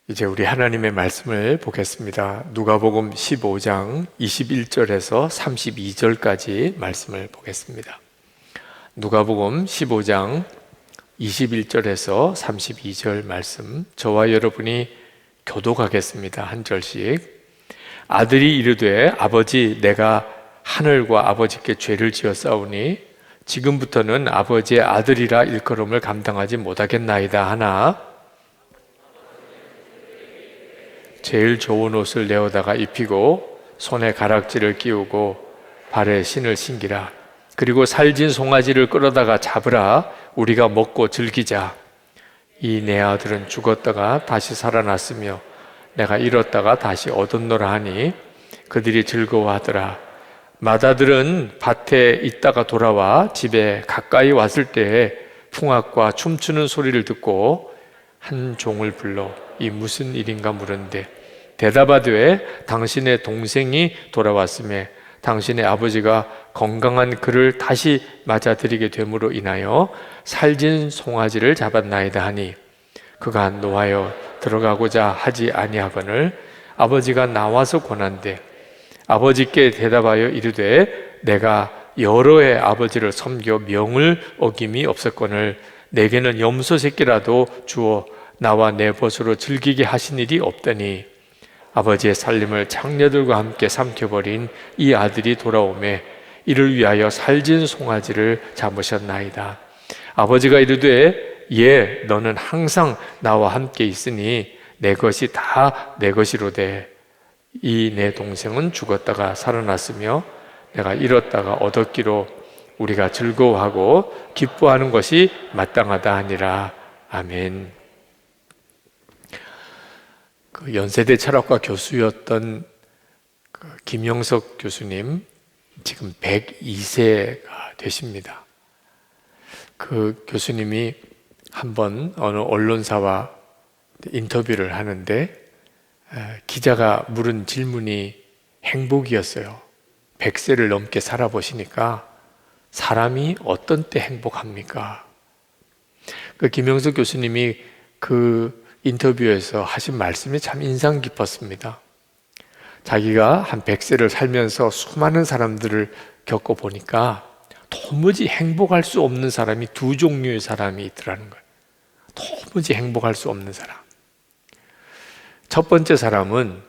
이제 우리 하나님의 말씀을 보겠습니다. 누가복음 15장 21절에서 32절까지 말씀을 보겠습니다. 누가복음 15장 21절에서 32절 말씀, 저와 여러분이 교독하겠습니다. 한 절씩. 아들이 이르되 아버지, 내가 하늘과 아버지께 죄를 지었사오니 지금부터는 아버지의 아들이라 일컬음을 감당하지 못하겠나이다 하나 제일 좋은 옷을 내어다가 입히고 손에 가락지를 끼우고 발에 신을 신기라. 그리고 살진 송아지를 끌어다가 잡으라. 우리가 먹고 즐기자. 이 내 아들은 죽었다가 다시 살아났으며 내가 잃었다가 다시 얻었노라 하니 그들이 즐거워하더라. 맏아들은 밭에 있다가 돌아와 집에 가까이 왔을 때에 풍악과 춤추는 소리를 듣고 한 종을 불러 이 무슨 일인가 물은데 대답하되 당신의 동생이 돌아왔음에 당신의 아버지가 건강한 그를 다시 맞아들이게 됨으로 인하여 살진 송아지를 잡았나이다 하니 그가 노하여 들어가고자 하지 아니하거늘 아버지가 나와서 권한대 아버지께 대답하여 이르되 내가 여러 해 아버지를 섬겨 명을 어김이 없었거늘 내게는 염소 새끼라도 주어 나와 내 벗으로 즐기게 하신 일이 없더니 아버지의 살림을 장녀들과 함께 삼켜버린 이 아들이 돌아오매 이를 위하여 살진 송아지를 잡으셨나이다. 아버지가 이르되 예, 너는 항상 나와 함께 있으니 내 것이 다 내 것이로되 이 내 동생은 죽었다가 살아났으며 내가 잃었다가 얻었기로 우리가 즐거워하고 기뻐하는 것이 마땅하다 하니라. 아멘. 그 연세대 철학과 교수였던 김영석 교수님, 지금 102세가 되십니다. 그 교수님이 한번 어느 언론사와 인터뷰를 하는데 기자가 물은 질문이 행복이었어요. 100세를 넘게 살아보시니까 사람이 어떤 때 행복합니까? 그 김영석 교수님이 그 인터뷰에서 하신 말씀이 참 인상 깊었습니다. 자기가 한 100세를 살면서 수많은 사람들을 겪어보니까 도무지 행복할 수 없는 사람이 두 종류의 사람이 있더라는 거예요. 도무지 행복할 수 없는 사람. 첫 번째 사람은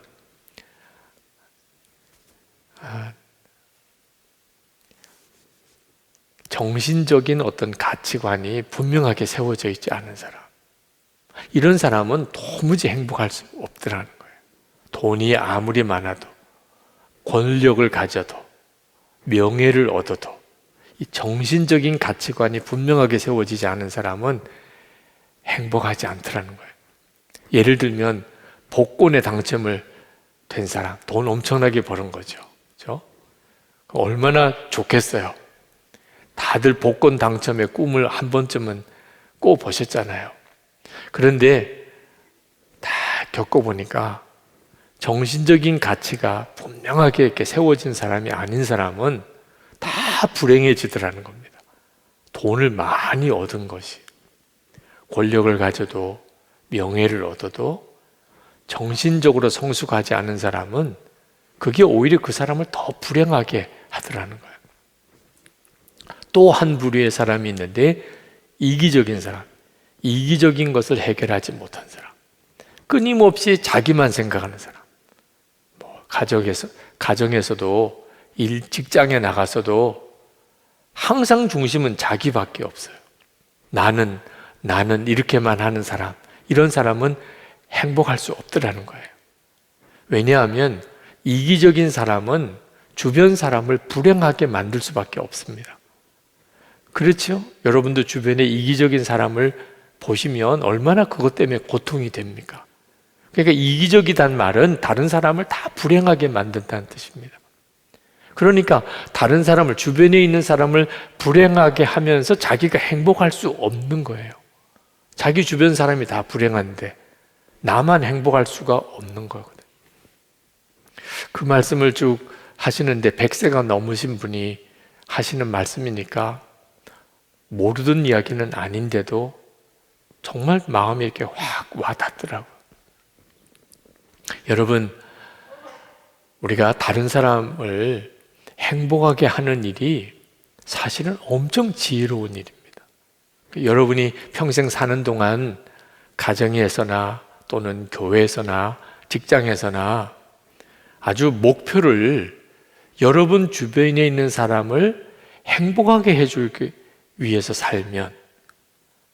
정신적인 어떤 가치관이 분명하게 세워져 있지 않은 사람. 이런 사람은 도무지 행복할 수 없더라는 거예요. 돈이 아무리 많아도, 권력을 가져도, 명예를 얻어도 이 정신적인 가치관이 분명하게 세워지지 않은 사람은 행복하지 않더라는 거예요. 예를 들면 복권에 당첨을 된 사람, 돈 엄청나게 버는 거죠. 그렇죠? 얼마나 좋겠어요. 다들 복권 당첨의 꿈을 한 번쯤은 꿔보셨잖아요. 그런데 다 겪어보니까 정신적인 가치가 분명하게 이렇게 세워진 사람이 아닌 사람은 다 불행해지더라는 겁니다. 돈을 많이 얻은 것이, 권력을 가져도, 명예를 얻어도 정신적으로 성숙하지 않은 사람은 그게 오히려 그 사람을 더 불행하게 하더라는 거예요. 또 한 부류의 사람이 있는데 이기적인 사람, 이기적인 것을 해결하지 못한 사람, 끊임없이 자기만 생각하는 사람. 가정에서도 직장에 나가서도 항상 중심은 자기밖에 없어요. 나는 이렇게만 하는 사람, 이런 사람은 행복할 수 없더라는 거예요. 왜냐하면 이기적인 사람은 주변 사람을 불행하게 만들 수밖에 없습니다. 그렇죠? 여러분도 주변에 이기적인 사람을 보시면 얼마나 그것 때문에 고통이 됩니까? 그러니까 이기적이란 말은 다른 사람을 다 불행하게 만든다는 뜻입니다. 그러니까 다른 사람을, 주변에 있는 사람을 불행하게 하면서 자기가 행복할 수 없는 거예요. 자기 주변 사람이 다 불행한데 나만 행복할 수가 없는 거거든요. 그 말씀을 쭉 하시는데 100세가 넘으신 분이 하시는 말씀이니까 모르던 이야기는 아닌데도 정말 마음에 이렇게 확 와닿더라고요. 여러분, 우리가 다른 사람을 행복하게 하는 일이 사실은 엄청 지혜로운 일입니다. 여러분이 평생 사는 동안 가정에서나 또는 교회에서나 직장에서나 아주 목표를 여러분 주변에 있는 사람을 행복하게 해주기 위해서 살면,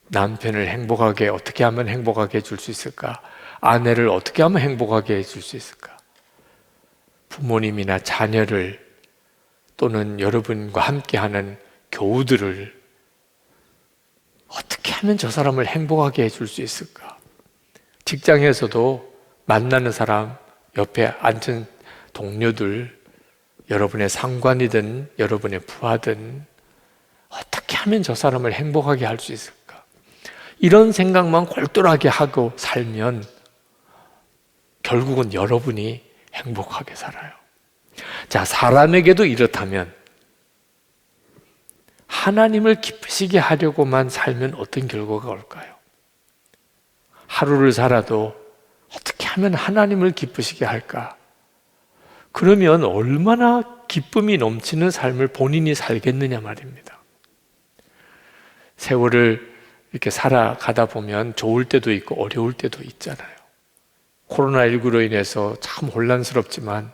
남편을 행복하게 어떻게 하면 행복하게 해줄 수 있을까? 아내를 어떻게 하면 행복하게 해줄 수 있을까? 부모님이나 자녀를 또는 여러분과 함께하는 교우들을 어떻게 하면 저 사람을 행복하게 해줄 수 있을까? 직장에서도 만나는 사람, 옆에 앉은 동료들, 여러분의 상관이든 여러분의 부하든 어떻게 하면 저 사람을 행복하게 할 수 있을까? 이런 생각만 골똘하게 하고 살면 결국은 여러분이 행복하게 살아요. 자, 사람에게도 이렇다면 하나님을 기쁘시게 하려고만 살면 어떤 결과가 올까요? 하루를 살아도 어떻게 하면 하나님을 기쁘시게 할까? 그러면 얼마나 기쁨이 넘치는 삶을 본인이 살겠느냐 말입니다. 세월을 이렇게 살아가다 보면 좋을 때도 있고 어려울 때도 있잖아요. 코로나19로 인해서 참 혼란스럽지만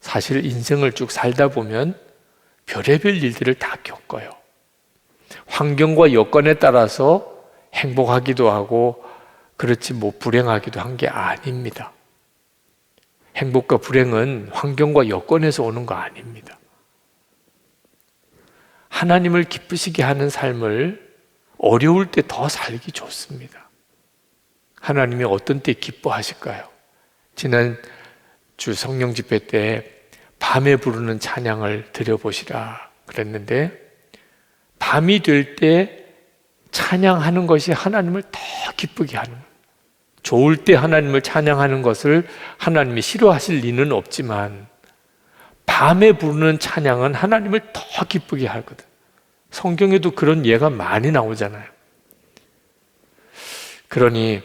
사실 인생을 쭉 살다 보면 별의별 일들을 다 겪어요. 환경과 여건에 따라서 행복하기도 하고 그렇지 불행하기도 한 게 아닙니다. 행복과 불행은 환경과 여건에서 오는 거 아닙니다. 하나님을 기쁘시게 하는 삶을 어려울 때 더 살기 좋습니다. 하나님이 어떤 때 기뻐하실까요? 지난 주 성령 집회 때 밤에 부르는 찬양을 드려보시라 그랬는데, 밤이 될 때 찬양하는 것이 하나님을 더 기쁘게 하는 거예요. 좋을 때 하나님을 찬양하는 것을 하나님이 싫어하실 리는 없지만 밤에 부르는 찬양은 하나님을 더 기쁘게 하거든. 성경에도 그런 예가 많이 나오잖아요. 그러니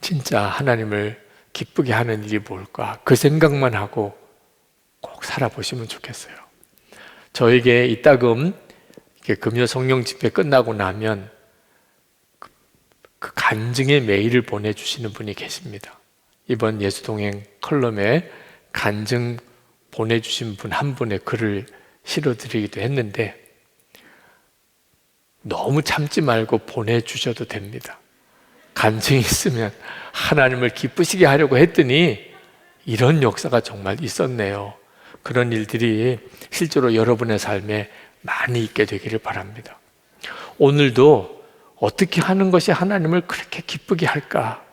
진짜 하나님을 기쁘게 하는 일이 뭘까? 그 생각만 하고 꼭 살아보시면 좋겠어요. 저에게 이따금 금요 성령 집회 끝나고 나면 그 간증의 메일을 보내주시는 분이 계십니다. 이번 예수동행 컬럼에 간증 보내주신 분 한 분의 글을 실어드리기도 했는데, 너무 참지 말고 보내주셔도 됩니다. 간증이 있으면 하나님을 기쁘시게 하려고 했더니 이런 역사가 정말 있었네요. 그런 일들이 실제로 여러분의 삶에 많이 있게 되기를 바랍니다. 오늘도 어떻게 하는 것이 하나님을 그렇게 기쁘게 할까?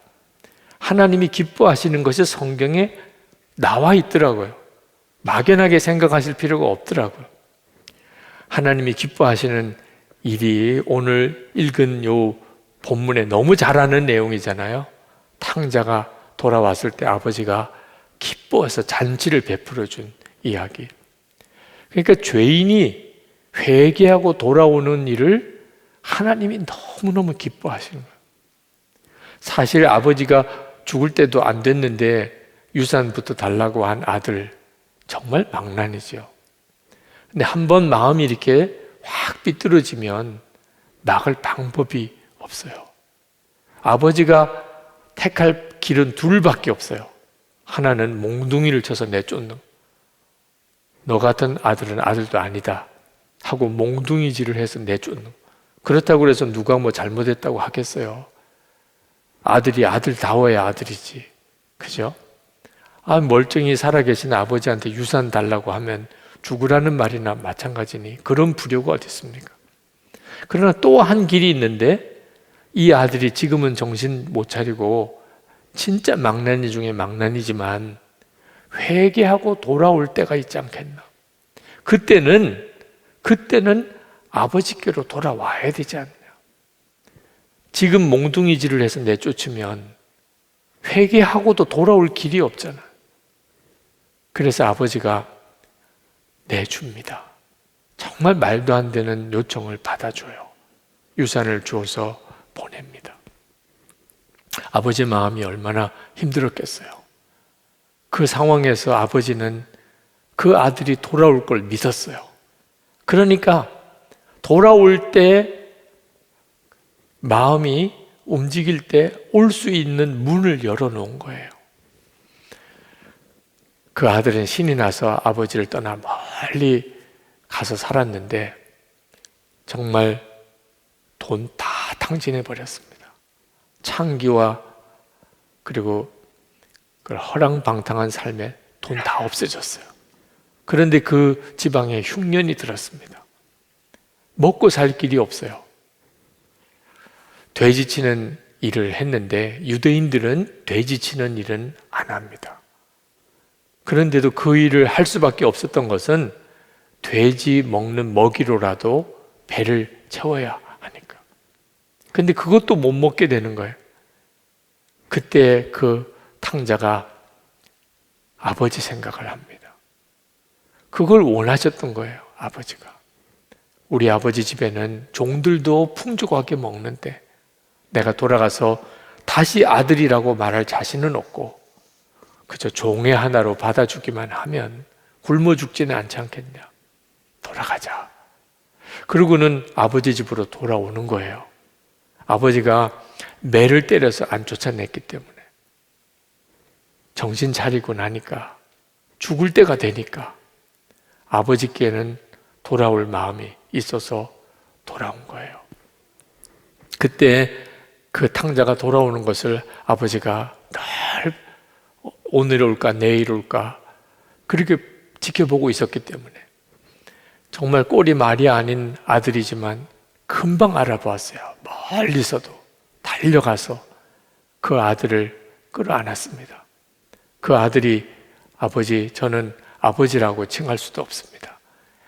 하나님이 기뻐하시는 것이 성경에 나와 있더라고요. 막연하게 생각하실 필요가 없더라고요. 하나님이 기뻐하시는 일이 오늘 읽은 요 본문에 너무 잘 아는 내용이잖아요. 탕자가 돌아왔을 때 아버지가 기뻐해서 잔치를 베풀어 준 이야기. 그러니까 죄인이 회개하고 돌아오는 일을 하나님이 너무너무 기뻐하시는 거예요. 사실 아버지가 죽을 때도 안 됐는데 유산부터 달라고 한 아들, 정말 망난이죠. 근데 한번 마음이 이렇게 확 삐뚤어지면 나갈 방법이 없어요. 아버지가 택할 길은 둘밖에 없어요. 하나는 몽둥이를 쳐서 내쫓는, 너 같은 아들은 아들도 아니다 하고 몽둥이질을 해서 내쫓는. 그렇다고 해서 누가 잘못했다고 하겠어요? 아들이 아들다워야 아들이지, 그죠? 멀쩡히 살아계신 아버지한테 유산 달라고 하면 죽으라는 말이나 마찬가지니 그런 불효가 어디 있습니까? 그러나 또 한 길이 있는데, 이 아들이 지금은 정신 못 차리고 진짜 망나니 중에 망나니지만 회개하고 돌아올 때가 있지 않겠나? 그때는 아버지께로 돌아와야 되지 않느냐? 지금 몽둥이질을 해서 내쫓으면 회개하고도 돌아올 길이 없잖아. 그래서 아버지가 내줍니다. 정말 말도 안 되는 요청을 받아줘요. 유산을 주어서 보냅니다. 아버지 마음이 얼마나 힘들었겠어요. 그 상황에서 아버지는 그 아들이 돌아올 걸 믿었어요. 그러니까 돌아올 때 마음이 움직일 때 올 수 있는 문을 열어놓은 거예요. 그 아들은 신이 나서 아버지를 떠나 멀리 가서 살았는데 정말 돈 다 탕진해 버렸습니다. 창기와 그리고 그 허랑방탕한 삶에 돈 다 없어졌어요. 그런데 그 지방에 흉년이 들었습니다. 먹고 살 길이 없어요. 돼지 치는 일을 했는데 유대인들은 돼지 치는 일은 안 합니다. 그런데도 그 일을 할 수밖에 없었던 것은 돼지 먹는 먹이로라도 배를 채워야 하니까. 근데 그것도 못 먹게 되는 거예요. 그때 그 탕자가 아버지 생각을 합니다. 그걸 원하셨던 거예요, 아버지가. 우리 아버지 집에는 종들도 풍족하게 먹는데 내가 돌아가서 다시 아들이라고 말할 자신은 없고 그저 종의 하나로 받아주기만 하면 굶어 죽지는 않지 않겠냐. 돌아가자. 그러고는 아버지 집으로 돌아오는 거예요. 아버지가 매를 때려서 안 쫓아냈기 때문에 정신 차리고 나니까 죽을 때가 되니까 아버지께는 돌아올 마음이 있어서 돌아온 거예요. 그때 그 탕자가 돌아오는 것을 아버지가 늘 오늘 올까 내일 올까 그렇게 지켜보고 있었기 때문에 정말 꼴이 말이 아닌 아들이지만 금방 알아보았어요. 멀리서도 달려가서 그 아들을 끌어안았습니다. 그 아들이 아버지, 저는 아버지라고 칭할 수도 없습니다.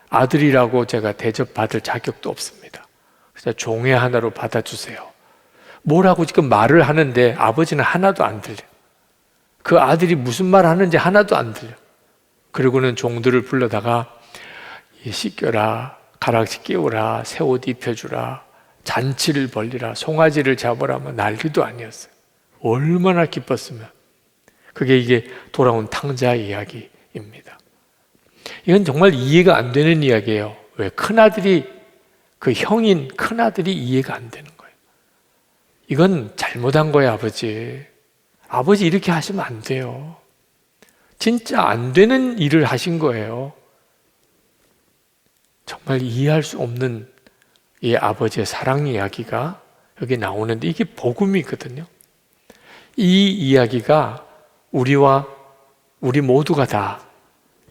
아들이라고 제가 대접받을 자격도 없습니다. 그래서 종의 하나로 받아주세요. 뭐라고 지금 말을 하는데 아버지는 하나도 안 들려. 그 아들이 무슨 말 하는지 하나도 안 들려. 그리고는 종들을 불러다가 씻겨라, 가락지 끼우라, 새 옷 입혀주라, 잔치를 벌리라, 송아지를 잡으라 뭐 난리도 아니었어요. 얼마나 기뻤으면. 그게 이게 돌아온 탕자 이야기입니다. 이건 정말 이해가 안 되는 이야기예요. 왜? 큰아들이, 그 형인 큰아들이 이해가 안 되는 거예요. 이건 잘못한 거예요, 아버지. 아버지 이렇게 하시면 안 돼요. 진짜 안 되는 일을 하신 거예요. 정말 이해할 수 없는 이 아버지의 사랑 이야기가 여기 나오는데 이게 복음이거든요. 이 이야기가 우리 모두가 다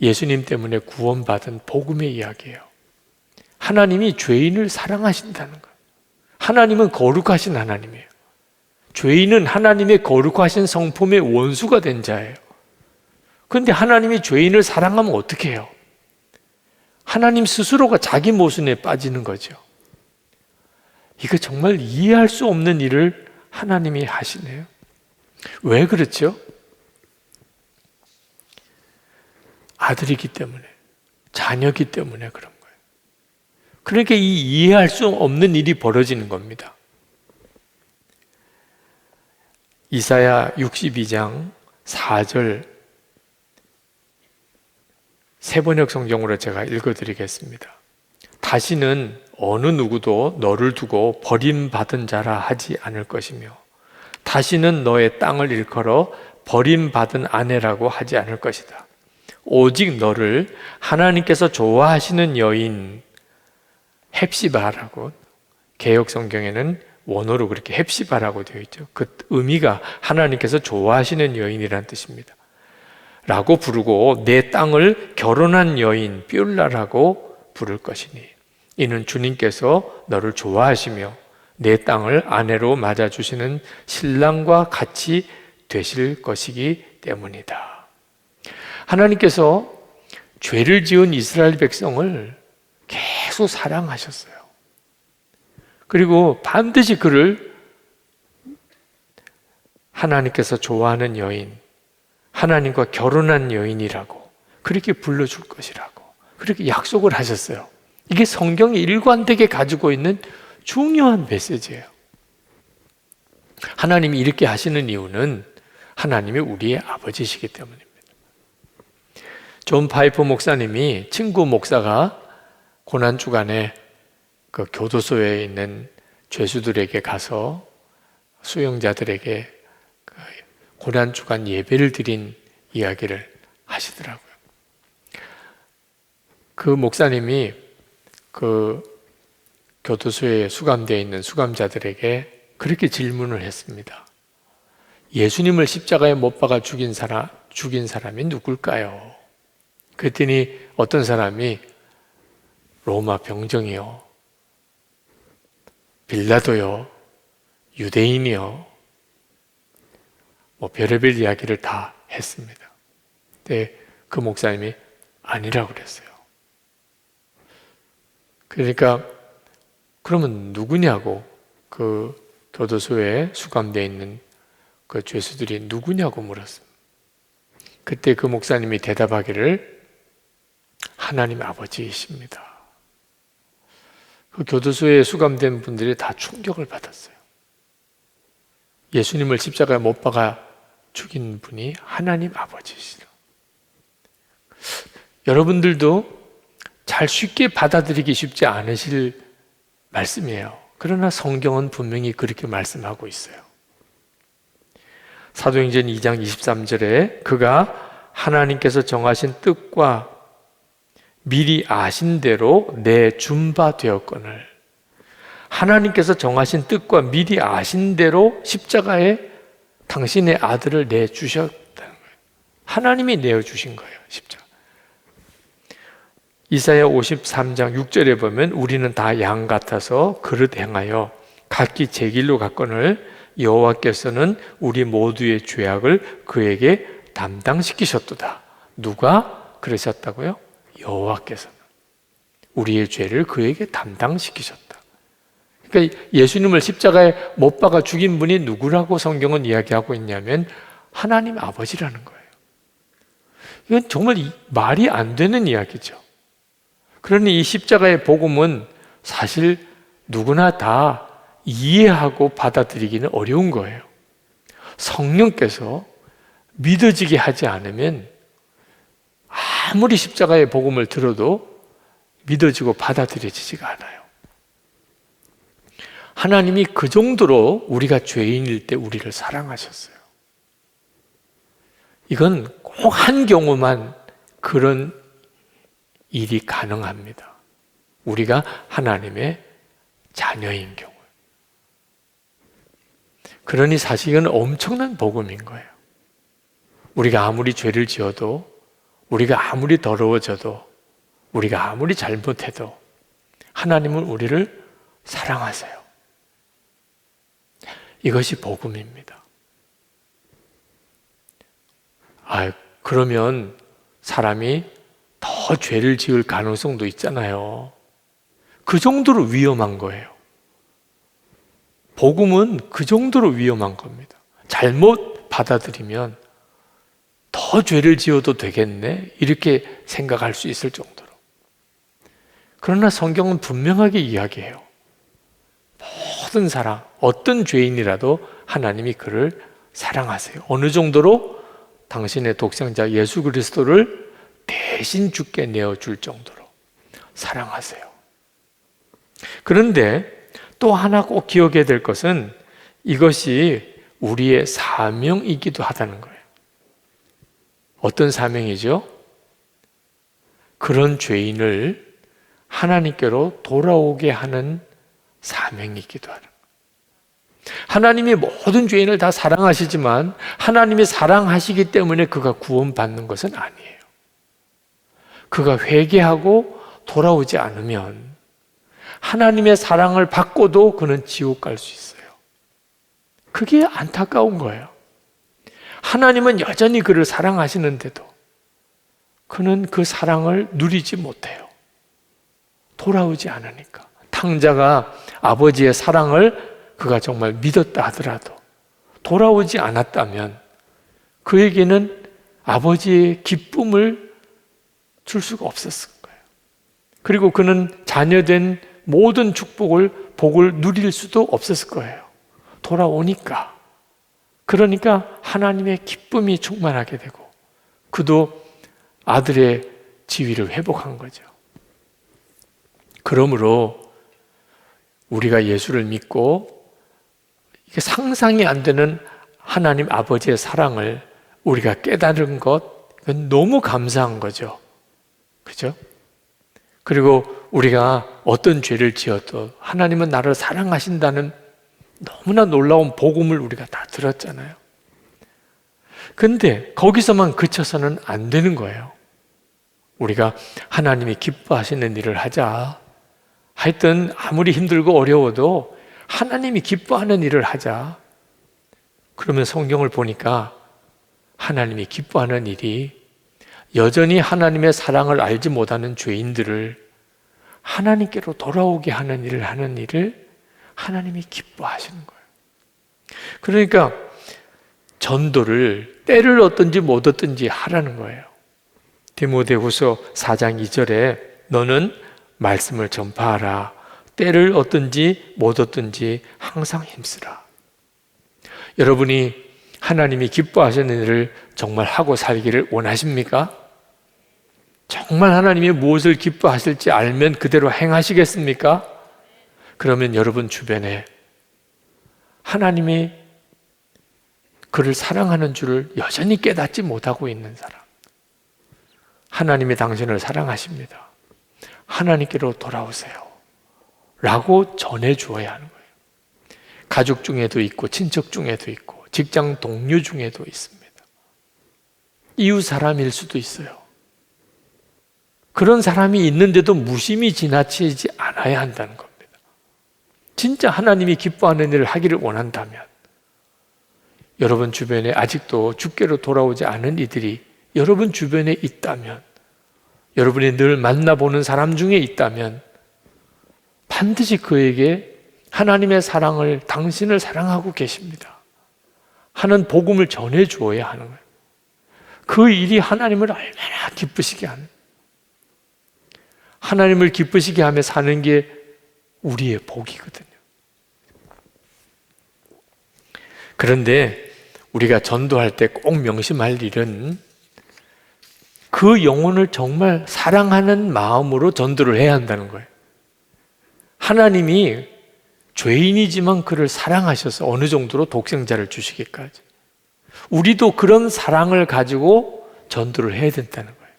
예수님 때문에 구원받은 복음의 이야기예요. 하나님이 죄인을 사랑하신다는 거예요. 하나님은 거룩하신 하나님이에요. 죄인은 하나님의 거룩하신 성품의 원수가 된 자예요. 그런데 하나님이 죄인을 사랑하면 어떻게 해요? 하나님 스스로가 자기 모순에 빠지는 거죠. 이거 정말 이해할 수 없는 일을 하나님이 하시네요. 왜 그렇죠? 아들이기 때문에, 자녀이기 때문에 그런 거예요. 그러니까 이 이해할 수 없는 일이 벌어지는 겁니다. 이사야 62장 4절 세번역 성경으로 제가 읽어드리겠습니다. 다시는 어느 누구도 너를 두고 버림받은 자라 하지 않을 것이며 다시는 너의 땅을 일컬어 버림받은 아내라고 하지 않을 것이다. 오직 너를 하나님께서 좋아하시는 여인 헵시바라고, 개역 성경에는 원어로 그렇게 헵시바라고 되어 있죠. 그 의미가 하나님께서 좋아하시는 여인이란 뜻입니다. 라고 부르고 내 땅을 결혼한 여인 뷸라라고 부를 것이니 이는 주님께서 너를 좋아하시며 내 땅을 아내로 맞아주시는 신랑과 같이 되실 것이기 때문이다. 하나님께서 죄를 지은 이스라엘 백성을 계속 사랑하셨어요. 그리고 반드시 그를 하나님께서 좋아하는 여인, 하나님과 결혼한 여인이라고 그렇게 불러줄 것이라고 그렇게 약속을 하셨어요. 이게 성경이 일관되게 가지고 있는 중요한 메시지예요. 하나님이 이렇게 하시는 이유는 하나님이 우리의 아버지시기 때문입니다. 존 파이퍼 목사님이 친구 목사가 고난주간에 그 교도소에 있는 죄수들에게 가서 수용자들에게 그 고난주간 예배를 드린 이야기를 하시더라고요. 그 목사님이 그 교도소에 수감되어 있는 수감자들에게 그렇게 질문을 했습니다. 예수님을 십자가에 못 박아 죽인 사람이 누굴까요? 그랬더니 어떤 사람이 로마 병정이요, 빌라도요, 유대인이요, 뭐 별의별 이야기를 다 했습니다. 근데 그 목사님이 아니라고 그랬어요. 그러니까 그러면 누구냐고, 그 교도소에 수감되어 있는 그 죄수들이 누구냐고 물었습니다. 그때 그 목사님이 대답하기를 하나님 아버지이십니다. 그 교도소에 수감된 분들이 다 충격을 받았어요. 예수님을 십자가에 못 박아 죽인 분이 하나님 아버지시다. 여러분들도 잘 쉽게 받아들이기 쉽지 않으실 말씀이에요. 그러나 성경은 분명히 그렇게 말씀하고 있어요. 사도행전 2장 23절에 그가 하나님께서 정하신 뜻과 미리 아신 대로 내준 바 되었거늘, 하나님께서 정하신 뜻과 미리 아신 대로 십자가에 당신의 아들을 내주셨다는 거예요. 하나님이 내어주신 거예요, 십자가. 이사야 53장 6절에 보면 우리는 다 양 같아서 그릇 행하여 각기 제 길로 갔거늘 여호와께서는 우리 모두의 죄악을 그에게 담당시키셨도다. 누가 그러셨다고요? 여호와께서는 우리의 죄를 그에게 담당시키셨다. 그러니까 예수님을 십자가에 못 박아 죽인 분이 누구라고 성경은 이야기하고 있냐면 하나님 아버지라는 거예요. 이건 정말 말이 안 되는 이야기죠. 그러니 이 십자가의 복음은 사실 누구나 다 이해하고 받아들이기는 어려운 거예요. 성령께서 믿어지게 하지 않으면 아무리 십자가의 복음을 들어도 믿어지고 받아들여지지가 않아요. 하나님이 그 정도로 우리가 죄인일 때 우리를 사랑하셨어요. 이건 꼭 한 경우만 그런 일이 가능합니다. 우리가 하나님의 자녀인 경우. 그러니 사실은 엄청난 복음인 거예요. 우리가 아무리 죄를 지어도, 우리가 아무리 더러워져도, 우리가 아무리 잘못해도 하나님은 우리를 사랑하세요. 이것이 복음입니다. 그러면 사람이 더 죄를 지을 가능성도 있잖아요. 그 정도로 위험한 거예요. 복음은 그 정도로 위험한 겁니다. 잘못 받아들이면 더 죄를 지어도 되겠네? 이렇게 생각할 수 있을 정도로. 그러나 성경은 분명하게 이야기해요. 모든 사람, 어떤 죄인이라도 하나님이 그를 사랑하세요. 어느 정도로? 당신의 독생자 예수 그리스도를 대신 죽게 내어줄 정도로 사랑하세요. 그런데 또 하나 꼭 기억해야 될 것은 이것이 우리의 사명이기도 하다는 거예요. 어떤 사명이죠? 그런 죄인을 하나님께로 돌아오게 하는 사명이기도 하는 거예요. 하나님이 모든 죄인을 다 사랑하시지만 하나님이 사랑하시기 때문에 그가 구원받는 것은 아니에요. 그가 회개하고 돌아오지 않으면 하나님의 사랑을 받고도 그는 지옥 갈 수 있어요. 그게 안타까운 거예요. 하나님은 여전히 그를 사랑하시는데도 그는 그 사랑을 누리지 못해요. 돌아오지 않으니까. 탕자가 아버지의 사랑을 그가 정말 믿었다 하더라도 돌아오지 않았다면 그에게는 아버지의 기쁨을 줄 수가 없었을 거예요. 그리고 그는 자녀된 모든 복을 누릴 수도 없었을 거예요. 돌아오니까. 그러니까 하나님의 기쁨이 충만하게 되고 그도 아들의 지위를 회복한 거죠. 그러므로 우리가 예수를 믿고 이게 상상이 안 되는 하나님 아버지의 사랑을 우리가 깨달은 것, 그건 너무 감사한 거죠. 그죠? 그리고 우리가 어떤 죄를 지어도 하나님은 나를 사랑하신다는 너무나 놀라운 복음을 우리가 다 들었잖아요. 근데 거기서만 그쳐서는 안 되는 거예요. 우리가 하나님이 기뻐하시는 일을 하자. 하여튼 아무리 힘들고 어려워도 하나님이 기뻐하는 일을 하자. 그러면 성경을 보니까 하나님이 기뻐하는 일이 여전히 하나님의 사랑을 알지 못하는 죄인들을 하나님께로 돌아오게 하는 일을 하나님이 기뻐하시는 거예요. 그러니까 전도를 때를 얻든지 못 얻든지 하라는 거예요. 디모데후서 4장 2절에 너는 말씀을 전파하라. 때를 얻든지 못 얻든지 항상 힘쓰라. 여러분이 하나님이 기뻐하시는 일을 정말 하고 살기를 원하십니까? 정말 하나님이 무엇을 기뻐하실지 알면 그대로 행하시겠습니까? 그러면 여러분 주변에 하나님이 그를 사랑하는 줄을 여전히 깨닫지 못하고 있는 사람, 하나님이 당신을 사랑하십니다. 하나님께로 돌아오세요. 라고 전해주어야 하는 거예요. 가족 중에도 있고 친척 중에도 있고 직장 동료 중에도 있습니다. 이웃 사람일 수도 있어요. 그런 사람이 있는데도 무심히 지나치지 않아야 한다는 겁니다. 진짜 하나님이 기뻐하는 일을 하기를 원한다면 여러분 주변에 아직도 주께로 돌아오지 않은 이들이 여러분 주변에 있다면, 여러분이 늘 만나보는 사람 중에 있다면 반드시 그에게 하나님의 사랑을, 당신을 사랑하고 계십니다 하는 복음을 전해 주어야 하는 거예요. 그 일이 하나님을 얼마나 기쁘시게 하는, 하나님을 기쁘시게 하며 사는 게 우리의 복이거든요. 그런데 우리가 전도할 때 꼭 명심할 일은 그 영혼을 정말 사랑하는 마음으로 전도를 해야 한다는 거예요. 하나님이 죄인이지만 그를 사랑하셔서 어느 정도로 독생자를 주시기까지. 우리도 그런 사랑을 가지고 전도를 해야 된다는 거예요.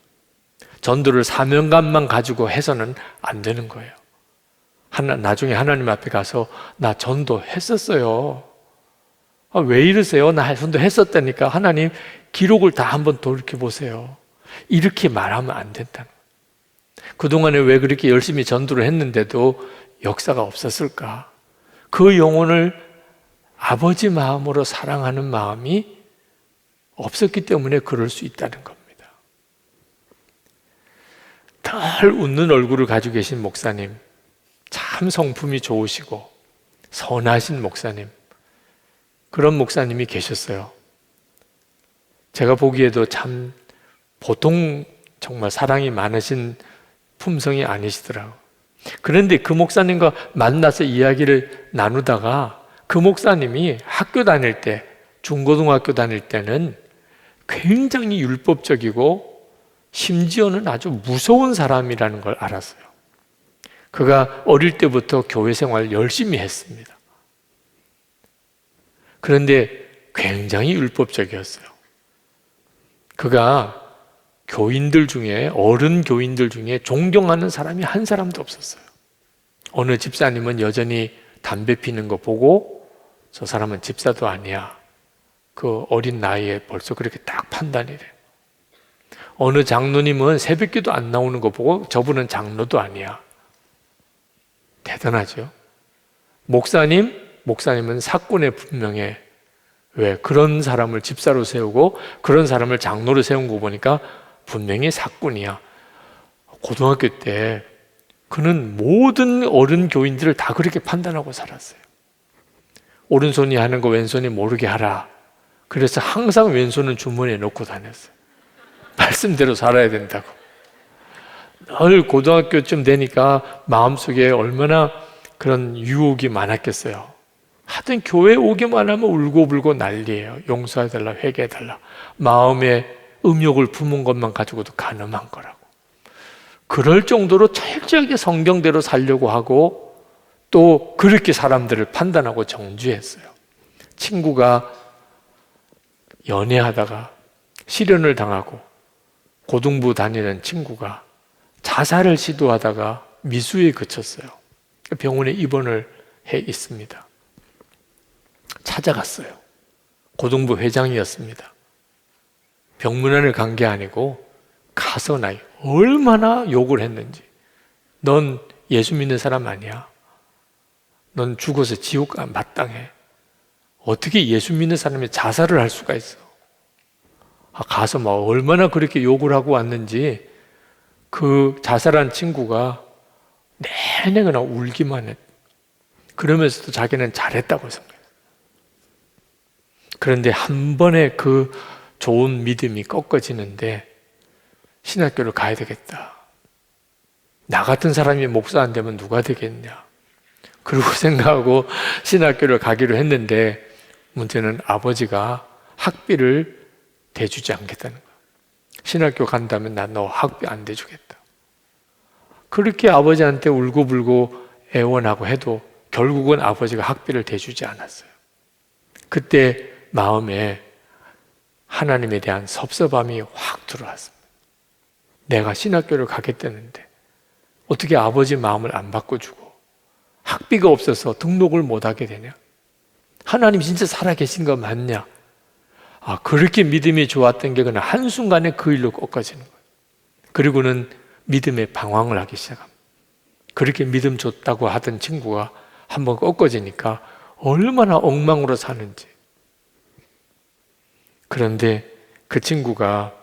전도를 사명감만 가지고 해서는 안 되는 거예요. 나중에 하나님 앞에 가서 나 전도했었어요. 왜 이러세요? 나 전도했었다니까. 하나님 기록을 다 한번 돌이켜보세요. 이렇게 말하면 안 된다는 거예요. 그동안에 왜 그렇게 열심히 전도를 했는데도 역사가 없었을까? 그 영혼을 아버지 마음으로 사랑하는 마음이 없었기 때문에 그럴 수 있다는 겁니다. 늘 웃는 얼굴을 가지고 계신 목사님, 참 성품이 좋으시고 선하신 목사님, 그런 목사님이 계셨어요. 제가 보기에도 참 보통 정말 사랑이 많으신 품성이 아니시더라고요. 그런데 그 목사님과 만나서 이야기를 나누다가 그 목사님이 학교 다닐 때, 중고등학교 다닐 때는 굉장히 율법적이고 심지어는 아주 무서운 사람이라는 걸 알았어요. 그가 어릴 때부터 교회 생활을 열심히 했습니다. 그런데 굉장히 율법적이었어요. 그가 교인들 중에, 어른 교인들 중에 존경하는 사람이 한 사람도 없었어요. 어느 집사님은 여전히 담배 피는 거 보고 저 사람은 집사도 아니야. 그 어린 나이에 벌써 그렇게 딱 판단이 돼요. 어느 장로님은 새벽기도 안 나오는 거 보고 저분은 장로도 아니야. 대단하죠. 목사님은 사건에 분명해. 왜? 그런 사람을 집사로 세우고 그런 사람을 장로로 세운 거 보니까 분명히 사꾼이야. 고등학교 때 그는 모든 어른 교인들을 다 그렇게 판단하고 살았어요. 오른손이 하는 거 왼손이 모르게 하라. 그래서 항상 왼손은 주머니에 넣고 다녔어요. 말씀대로 살아야 된다고. 늘 고등학교쯤 되니까 마음속에 얼마나 그런 유혹이 많았겠어요. 하여튼 교회 오기만 하면 울고불고 난리예요. 용서해달라, 회개해달라. 마음에 음욕을 품은 것만 가지고도 간음한 거라고. 그럴 정도로 철저하게 성경대로 살려고 하고 또 그렇게 사람들을 판단하고 정죄했어요. 친구가 연애하다가 실연을 당하고 고등부 다니는 친구가 자살을 시도하다가 미수에 그쳤어요. 병원에 입원을 해 있습니다. 찾아갔어요. 고등부 회장이었습니다. 병문안을 간 게 아니고 가서 나 얼마나 욕을 했는지. 넌 예수 믿는 사람 아니야. 넌 죽어서 지옥 마땅해. 어떻게 예수 믿는 사람이 자살을 할 수가 있어. 가서 막 얼마나 그렇게 욕을 하고 왔는지 그 자살한 친구가 내내 그냥 울기만 했. 그러면서도 자기는 잘했다고 생각해요. 그런데 한 번에 그 좋은 믿음이 꺾어지는데 신학교를 가야 되겠다. 나 같은 사람이 목사 안 되면 누가 되겠냐. 그러고 생각하고 신학교를 가기로 했는데 문제는 아버지가 학비를 대주지 않겠다는 거야. 신학교 간다면 나 너 학비 안 대주겠다. 그렇게 아버지한테 울고불고 애원하고 해도 결국은 아버지가 학비를 대주지 않았어요. 그때 마음에 하나님에 대한 섭섭함이 확 들어왔습니다. 내가 신학교를 가겠다는데 어떻게 아버지 마음을 안 바꿔주고 학비가 없어서 등록을 못하게 되냐? 하나님 진짜 살아계신 거 맞냐? 그렇게 믿음이 좋았던 게 그냥 한순간에 그 일로 꺾어지는 거예요. 그리고는 믿음의 방황을 하기 시작합니다. 그렇게 믿음 좋다고 하던 친구가 한번 꺾어지니까 얼마나 엉망으로 사는지. 그런데 그 친구가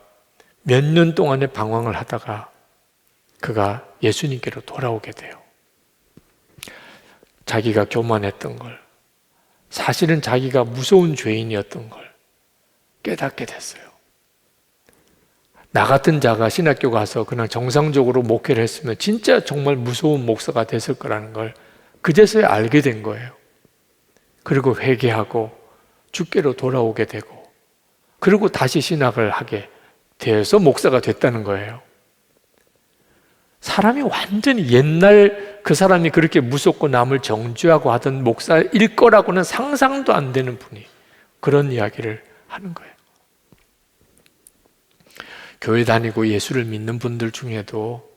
몇 년 동안의 방황을 하다가 그가 예수님께로 돌아오게 돼요. 자기가 교만했던 걸, 사실은 자기가 무서운 죄인이었던 걸 깨닫게 됐어요. 나 같은 자가 신학교 가서 그냥 정상적으로 목회를 했으면 진짜 정말 무서운 목사가 됐을 거라는 걸 그제서야 알게 된 거예요. 그리고 회개하고 주께로 돌아오게 되고 그리고 다시 신학을 하게 돼서 목사가 됐다는 거예요. 사람이 완전히 옛날 그 사람이 그렇게 무섭고 남을 정죄하고 하던 목사일 거라고는 상상도 안 되는 분이 그런 이야기를 하는 거예요. 교회 다니고 예수를 믿는 분들 중에도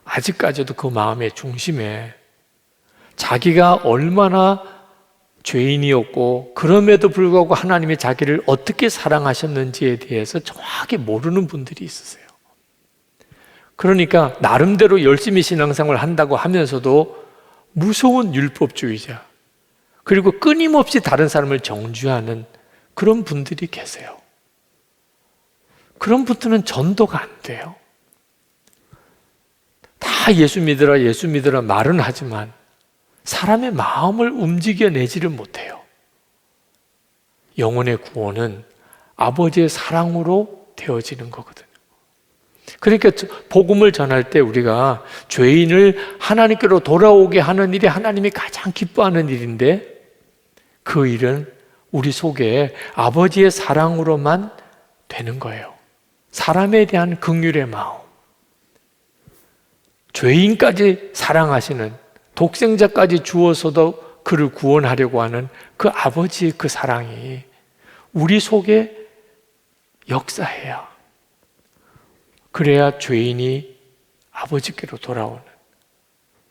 아직까지도 그 마음의 중심에 자기가 얼마나 죄인이었고 그럼에도 불구하고 하나님이 자기를 어떻게 사랑하셨는지에 대해서 정확히 모르는 분들이 있으세요. 그러니까 나름대로 열심히 신앙생활을 한다고 하면서도 무서운 율법주의자, 그리고 끊임없이 다른 사람을 정죄하는 그런 분들이 계세요. 그런 분들은 전도가 안 돼요. 다 예수 믿으라 예수 믿으라 말은 하지만 사람의 마음을 움직여내지를 못해요. 영혼의 구원은 아버지의 사랑으로 되어지는 거거든요. 그러니까 복음을 전할 때 우리가 죄인을 하나님께로 돌아오게 하는 일이 하나님이 가장 기뻐하는 일인데 그 일은 우리 속에 아버지의 사랑으로만 되는 거예요. 사람에 대한 긍휼의 마음, 죄인까지 사랑하시는, 독생자까지 주어서도 그를 구원하려고 하는 그 아버지의 그 사랑이 우리 속에 역사해야, 그래야 죄인이 아버지께로 돌아오는,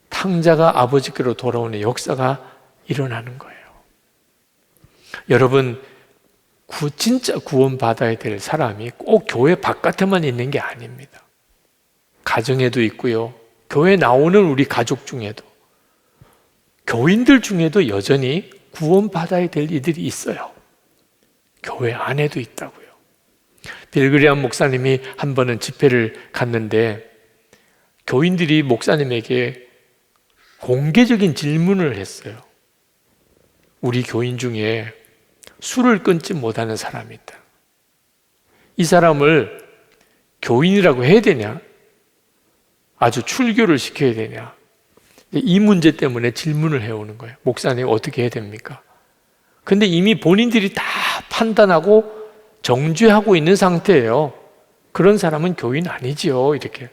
탕자가 아버지께로 돌아오는 역사가 일어나는 거예요. 여러분, 진짜 구원받아야 될 사람이 꼭 교회 바깥에만 있는 게 아닙니다. 가정에도 있고요. 교회 나오는 우리 가족 중에도, 교인들 중에도 여전히 구원받아야 될 이들이 있어요. 교회 안에도 있다고요. 빌그리암 목사님이 한 번은 집회를 갔는데 교인들이 목사님에게 공개적인 질문을 했어요. 우리 교인 중에 술을 끊지 못하는 사람이 있다. 이 사람을 교인이라고 해야 되냐? 아주 출교를 시켜야 되냐? 이 문제 때문에 질문을 해오는 거예요. 목사님 어떻게 해야 됩니까? 근데 이미 본인들이 다 판단하고 정죄하고 있는 상태예요. 그런 사람은 교인 아니지요. 이렇게.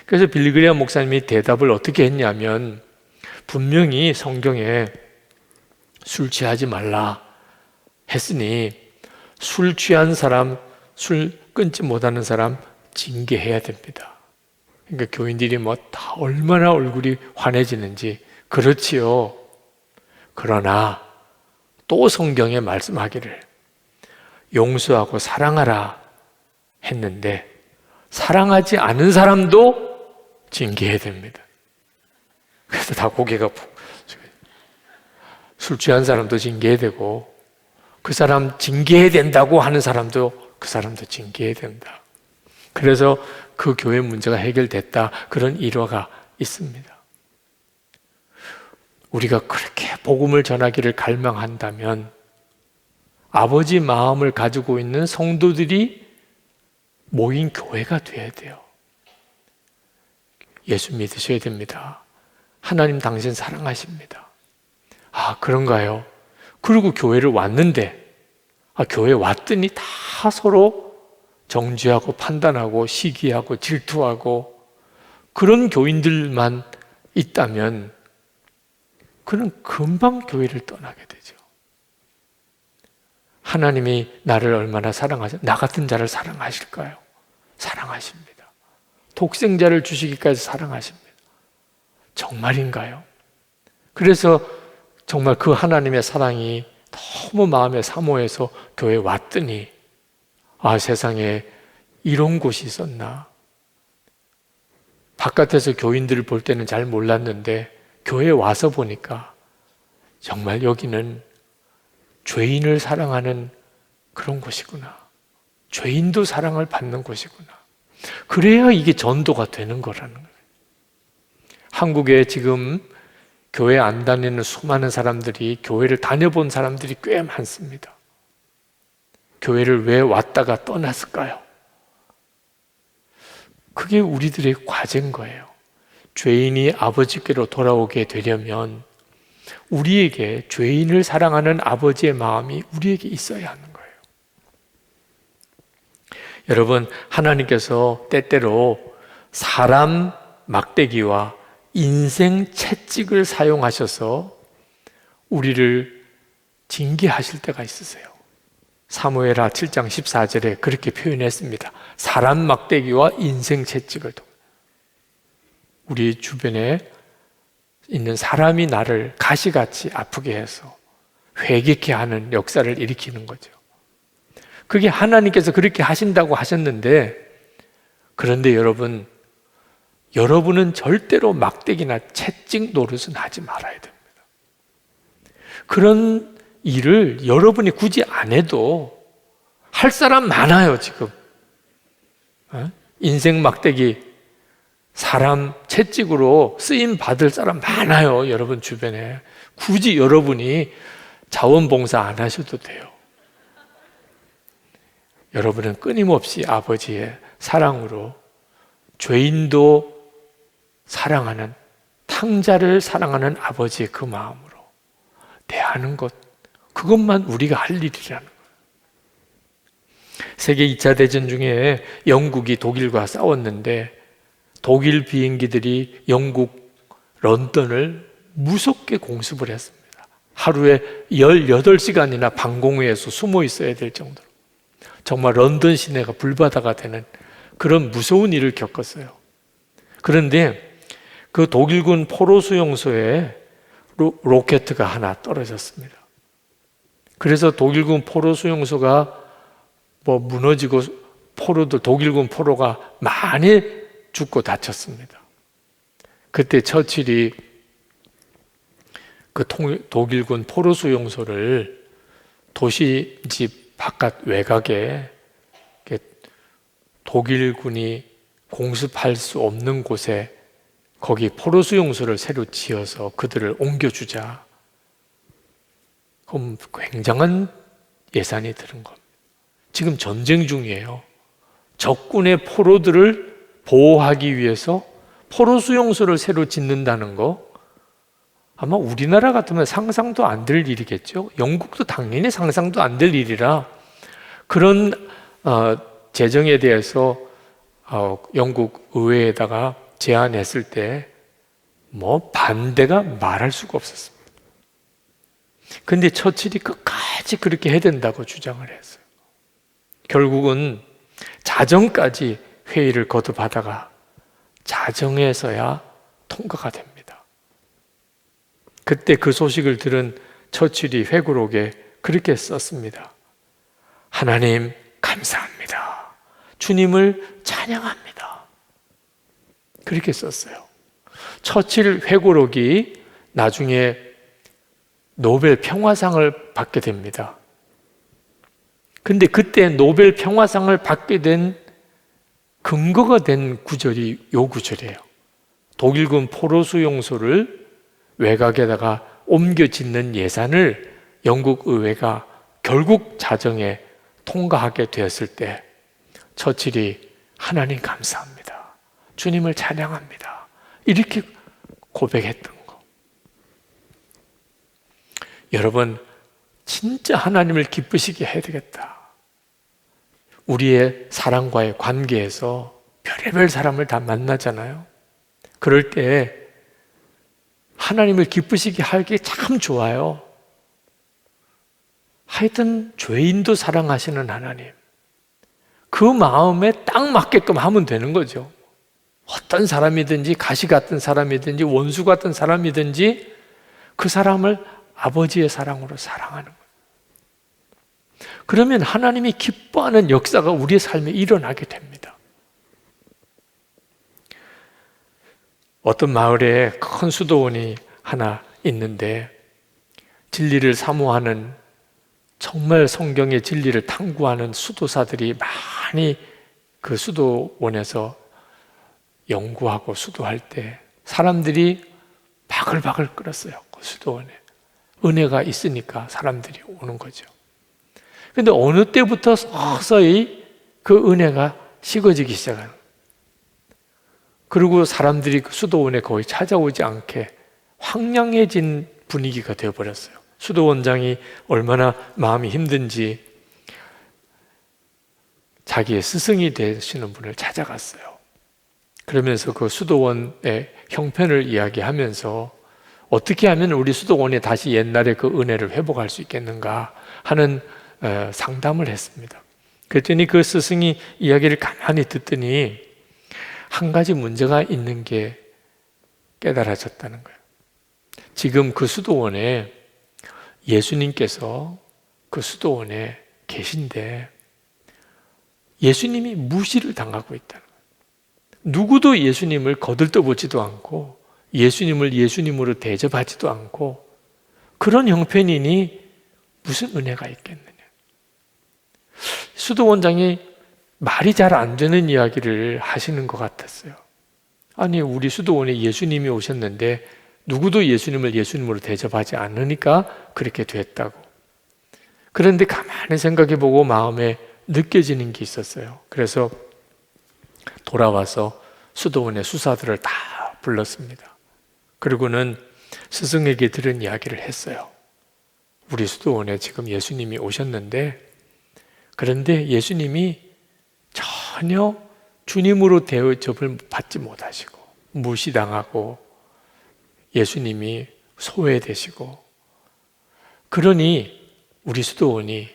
그래서 빌리그레암 목사님이 대답을 어떻게 했냐면, 분명히 성경에 술 취하지 말라 했으니 술 취한 사람, 술 끊지 못하는 사람 징계해야 됩니다. 그러니까 교인들이 뭐 다 얼마나 얼굴이 환해지는지. 그렇지요. 그러나 또 성경에 말씀하기를 용서하고 사랑하라 했는데 사랑하지 않은 사람도 징계해야 됩니다. 그래서 다 고개가 술 취한 사람도 징계해야 되고, 그 사람 징계해야 된다고 하는 사람도 그 사람도 징계해야 된다. 그래서 그 교회 문제가 해결됐다, 그런 일화가 있습니다. 우리가 그렇게 복음을 전하기를 갈망한다면 아버지 마음을 가지고 있는 성도들이 모인 교회가 돼야 돼요. 예수 믿으셔야 됩니다. 하나님 당신 사랑하십니다. 아, 그런가요? 그리고 교회를 왔는데, 교회 왔더니 다 서로 정죄하고 판단하고 시기하고 질투하고 그런 교인들만 있다면 그는 금방 교회를 떠나게 되죠. 하나님이 나를 얼마나 사랑하셔? 나 같은 자를 사랑하실까요? 사랑하십니다. 독생자를 주시기까지 사랑하십니다. 정말인가요? 그래서 정말 그 하나님의 사랑이 너무 마음에 사모해서 교회에 왔더니, 아, 세상에 이런 곳이 있었나? 바깥에서 교인들을 볼 때는 잘 몰랐는데 교회에 와서 보니까 정말 여기는 죄인을 사랑하는 그런 곳이구나. 죄인도 사랑을 받는 곳이구나. 그래야 이게 전도가 되는 거라는 거예요. 한국에 지금 교회 안 다니는 수많은 사람들이, 교회를 다녀본 사람들이 꽤 많습니다. 교회를 왜 왔다가 떠났을까요? 그게 우리들의 과제인 거예요. 죄인이 아버지께로 돌아오게 되려면 우리에게 죄인을 사랑하는 아버지의 마음이 우리에게 있어야 하는 거예요. 여러분, 하나님께서 때때로 사람 막대기와 인생 채찍을 사용하셔서 우리를 징계하실 때가 있으세요. 사무엘하 7장 14절에 그렇게 표현했습니다. 사람 막대기와 인생 채찍을 통해 우리 주변에 있는 사람이 나를 가시같이 아프게 해서 회개케 하는 역사를 일으키는 거죠. 그게 하나님께서 그렇게 하신다고 하셨는데, 그런데 여러분은 절대로 막대기나 채찍 노릇은 하지 말아야 됩니다. 그런 일을 여러분이 굳이 안 해도 할 사람 많아요, 지금. 인생 막대기, 사람 채찍으로 쓰임 받을 사람 많아요, 여러분 주변에. 굳이 여러분이 자원봉사 안 하셔도 돼요. 여러분은 끊임없이 아버지의 사랑으로 죄인도 사랑하는, 탕자를 사랑하는 아버지의 그 마음으로 대하는 것, 그것만 우리가 할 일이라는 거예요. 세계 2차 대전 중에 영국이 독일과 싸웠는데 독일 비행기들이 영국 런던을 무섭게 공습을 했습니다. 하루에 18시간이나 방공호에서 숨어 있어야 될 정도로 정말 런던 시내가 불바다가 되는 그런 무서운 일을 겪었어요. 그런데 그 독일군 포로 수용소에 로켓가 하나 떨어졌습니다. 그래서 독일군 포로 수용소가 무너지고 독일군 포로가 많이 죽고 다쳤습니다. 그때 처칠이 그 독일군 포로 수용소를 도시집 바깥 외곽에 독일군이 공습할 수 없는 곳에 거기 포로 수용소를 새로 지어서 그들을 옮겨주자. 그럼 굉장한 예산이 드는 겁니다. 지금 전쟁 중이에요. 적군의 포로들을 보호하기 위해서 포로 수용소를 새로 짓는다는 거, 아마 우리나라 같으면 상상도 안 될 일이겠죠. 영국도 당연히 상상도 안 될 일이라 그런 재정에 대해서 영국 의회에다가 제안했을 때 뭐 반대가 말할 수가 없었습니다. 근데 처칠이 끝까지 그렇게 해야 된다고 주장을 했어요. 결국은 자정까지 회의를 거듭하다가 자정에서야 통과가 됩니다. 그때 그 소식을 들은 처칠이 회고록에 그렇게 썼습니다. 하나님 감사합니다. 주님을 찬양합니다. 그렇게 썼어요. 처칠 회고록이 나중에 노벨 평화상을 받게 됩니다. 근데 그때 노벨 평화상을 받게 된 근거가 된 구절이 요 구절이에요. 독일군 포로수용소를 외곽에다가 옮겨 짓는 예산을 영국 의회가 결국 자정에 통과하게 되었을 때 처칠이 하나님 감사합니다. 주님을 찬양합니다. 이렇게 고백했던 거. 여러분, 진짜 하나님을 기쁘시게 해야 되겠다. 우리의 사람과의 관계에서 별의별 사람을 다 만나잖아요. 그럴 때 하나님을 기쁘시게 하기 참 좋아요. 하여튼 죄인도 사랑하시는 하나님. 그 마음에 딱 맞게끔 하면 되는 거죠. 어떤 사람이든지 가시 같은 사람이든지 원수 같은 사람이든지 그 사람을 아버지의 사랑으로 사랑하는 거예요. 그러면 하나님이 기뻐하는 역사가 우리의 삶에 일어나게 됩니다. 어떤 마을에 큰 수도원이 하나 있는데 진리를 사모하는, 정말 성경의 진리를 탐구하는 수도사들이 많이 그 수도원에서 연구하고 수도할 때 사람들이 바글바글 끓었어요. 그 수도원에. 은혜가 있으니까 사람들이 오는 거죠. 근데 어느 때부터 서서히 그 은혜가 식어지기 시작하는 거예요. 그리고 사람들이 그 수도원에 거의 찾아오지 않게 황량해진 분위기가 되어버렸어요. 수도원장이 얼마나 마음이 힘든지 자기의 스승이 되시는 분을 찾아갔어요. 그러면서 그 수도원의 형편을 이야기하면서 어떻게 하면 우리 수도원이 다시 옛날의 그 은혜를 회복할 수 있겠는가 하는 상담을 했습니다. 그랬더니 그 스승이 이야기를 가만히 듣더니 한 가지 문제가 있는 게 깨달아졌다는 거예요. 지금 그 수도원에 예수님께서 그 수도원에 계신데 예수님이 무시를 당하고 있다는 거예요. 누구도 예수님을 거들떠보지도 않고 예수님을 예수님으로 대접하지도 않고 그런 형편이니 무슨 은혜가 있겠느냐. 수도원장이 말이 잘 안 되는 이야기를 하시는 것 같았어요. 아니, 우리 수도원에 예수님이 오셨는데 누구도 예수님을 예수님으로 대접하지 않으니까 그렇게 됐다고. 그런데 가만히 생각해보고 마음에 느껴지는 게 있었어요. 그래서 돌아와서 수도원의 수사들을 다 불렀습니다. 그리고는 스승에게 들은 이야기를 했어요. 우리 수도원에 지금 예수님이 오셨는데 그런데 예수님이 전혀 주님으로 대접을 받지 못하시고 무시당하고 예수님이 소외되시고 그러니 우리 수도원이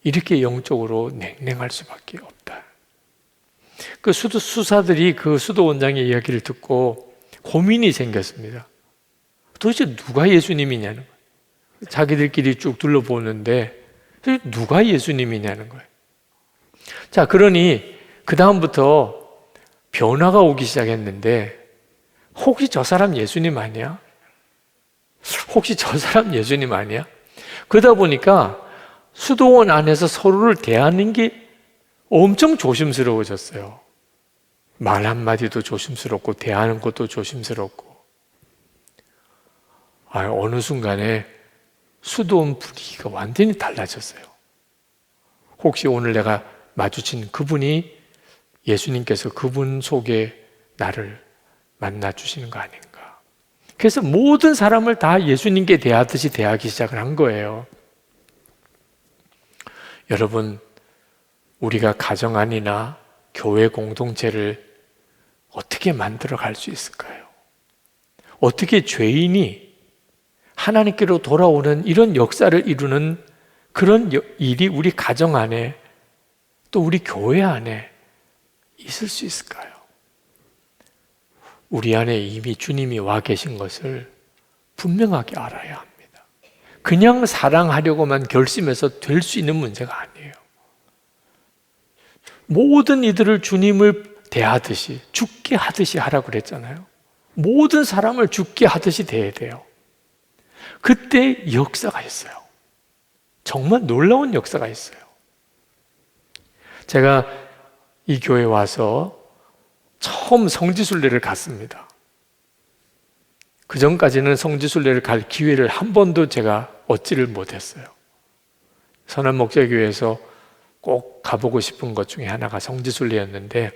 이렇게 영적으로 냉랭할 수밖에 없다. 그 수사들이 그 수도원장의 이야기를 듣고 고민이 생겼습니다. 도대체 누가 예수님이냐는 거예요. 자기들끼리 쭉 둘러보는데 누가 예수님이냐는 거예요. 자, 그러니 그 다음부터 변화가 오기 시작했는데 혹시 저 사람 예수님 아니야? 혹시 저 사람 예수님 아니야? 그러다 보니까 수도원 안에서 서로를 대하는 게 엄청 조심스러워졌어요. 말 한마디도 조심스럽고 대하는 것도 조심스럽고 어느 순간에 수도원 분위기가 완전히 달라졌어요. 혹시 오늘 내가 마주친 그분이 예수님께서 그분 속에 나를 만나 주시는 거 아닌가. 그래서 모든 사람을 다 예수님께 대하듯이 대하기 시작을 한 거예요. 여러분, 우리가 가정 안이나 교회 공동체를 어떻게 만들어 갈 수 있을까요? 어떻게 죄인이 하나님께로 돌아오는 이런 역사를 이루는 그런 일이 우리 가정 안에 또 우리 교회 안에 있을 수 있을까요? 우리 안에 이미 주님이 와 계신 것을 분명하게 알아야 합니다. 그냥 사랑하려고만 결심해서 될 수 있는 문제가 아니에요. 모든 이들을 주님을 대하듯이, 죽게 하듯이 하라고 그랬잖아요. 모든 사람을 죽게 하듯이 대해야 돼요. 그때 역사가 있어요. 정말 놀라운 역사가 있어요. 제가 이 교회에 와서 처음 성지순례를 갔습니다. 그 전까지는 성지순례를 갈 기회를 한 번도 제가 얻지를 못했어요. 선한목자교회에서 꼭 가보고 싶은 것 중에 하나가 성지순례였는데,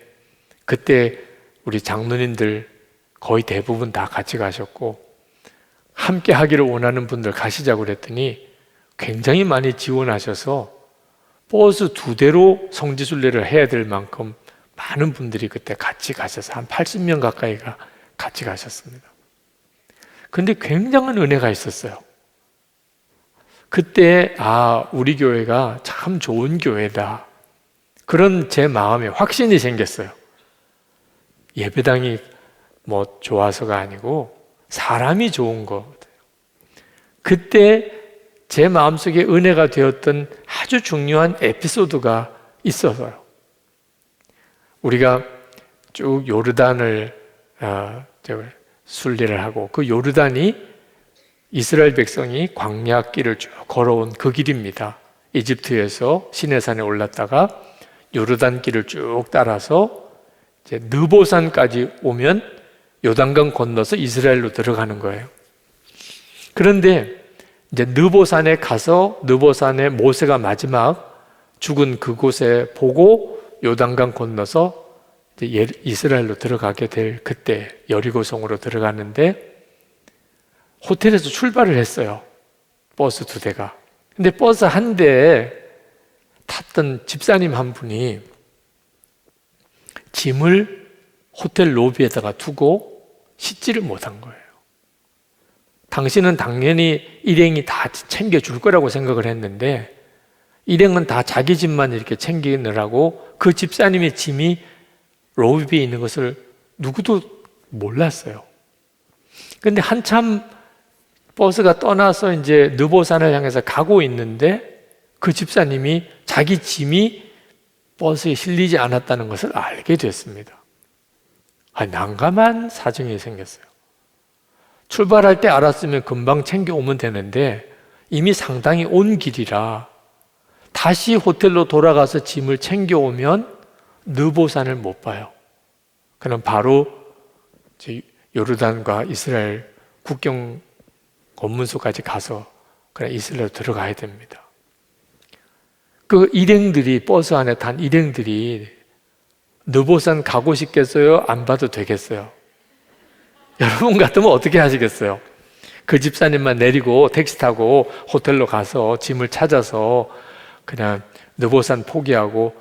그때 우리 장로님들 거의 대부분 다 같이 가셨고, 함께 하기를 원하는 분들 가시자고 그랬더니 굉장히 많이 지원하셔서 버스 2대로 성지순례를 해야 될 만큼 많은 분들이 그때 같이 가셔서 한 80명 가까이가 같이 가셨습니다. 근데 굉장한 은혜가 있었어요. 그때 우리 교회가 참 좋은 교회다, 그런 제 마음에 확신이 생겼어요. 예배당이 뭐 좋아서가 아니고 사람이 좋은 거거든요. 그때 제 마음속에 은혜가 되었던 아주 중요한 에피소드가 있어서요. 우리가 쭉 요르단을 순례를 하고, 그 요르단이 이스라엘 백성이 광야길을 쭉 걸어온 그 길입니다. 이집트에서 시내산에 올랐다가 요르단길을 쭉 따라서 이제 느보산까지 오면 요단강 건너서 이스라엘로 들어가는 거예요. 그런데 이제 느보산에 가서 느보산에 모세가 마지막 죽은 그곳에 보고 요단강 건너서 이제 이스라엘로 들어가게 될 그때 여리고성으로 들어가는데, 호텔에서 출발을 했어요. 버스 2대가. 근데 버스 한 대에 탔던 집사님 한 분이 짐을 호텔 로비에다가 두고 씻지를 못한 거예요. 당신은 당연히 일행이 다 챙겨줄 거라고 생각을 했는데, 일행은 다 자기 짐만 이렇게 챙기느라고 그 집사님의 짐이 로비에 있는 것을 누구도 몰랐어요. 근데 한참 버스가 떠나서 이제 느보산을 향해서 가고 있는데, 그 집사님이 자기 짐이 버스에 실리지 않았다는 것을 알게 됐습니다. 난감한 사정이 생겼어요. 출발할 때 알았으면 금방 챙겨오면 되는데 이미 상당히 온 길이라 다시 호텔로 돌아가서 짐을 챙겨오면 느보산을 못 봐요. 그럼 바로 요르단과 이스라엘 국경 검문소까지 가서 그냥 이스라엘로 들어가야 됩니다. 그 일행들이, 버스 안에 탄 일행들이 느보산 가고 싶겠어요? 안 봐도 되겠어요? 여러분 같으면 어떻게 하시겠어요? 그 집사님만 내리고 택시 타고 호텔로 가서 짐을 찾아서 그냥 느보산 포기하고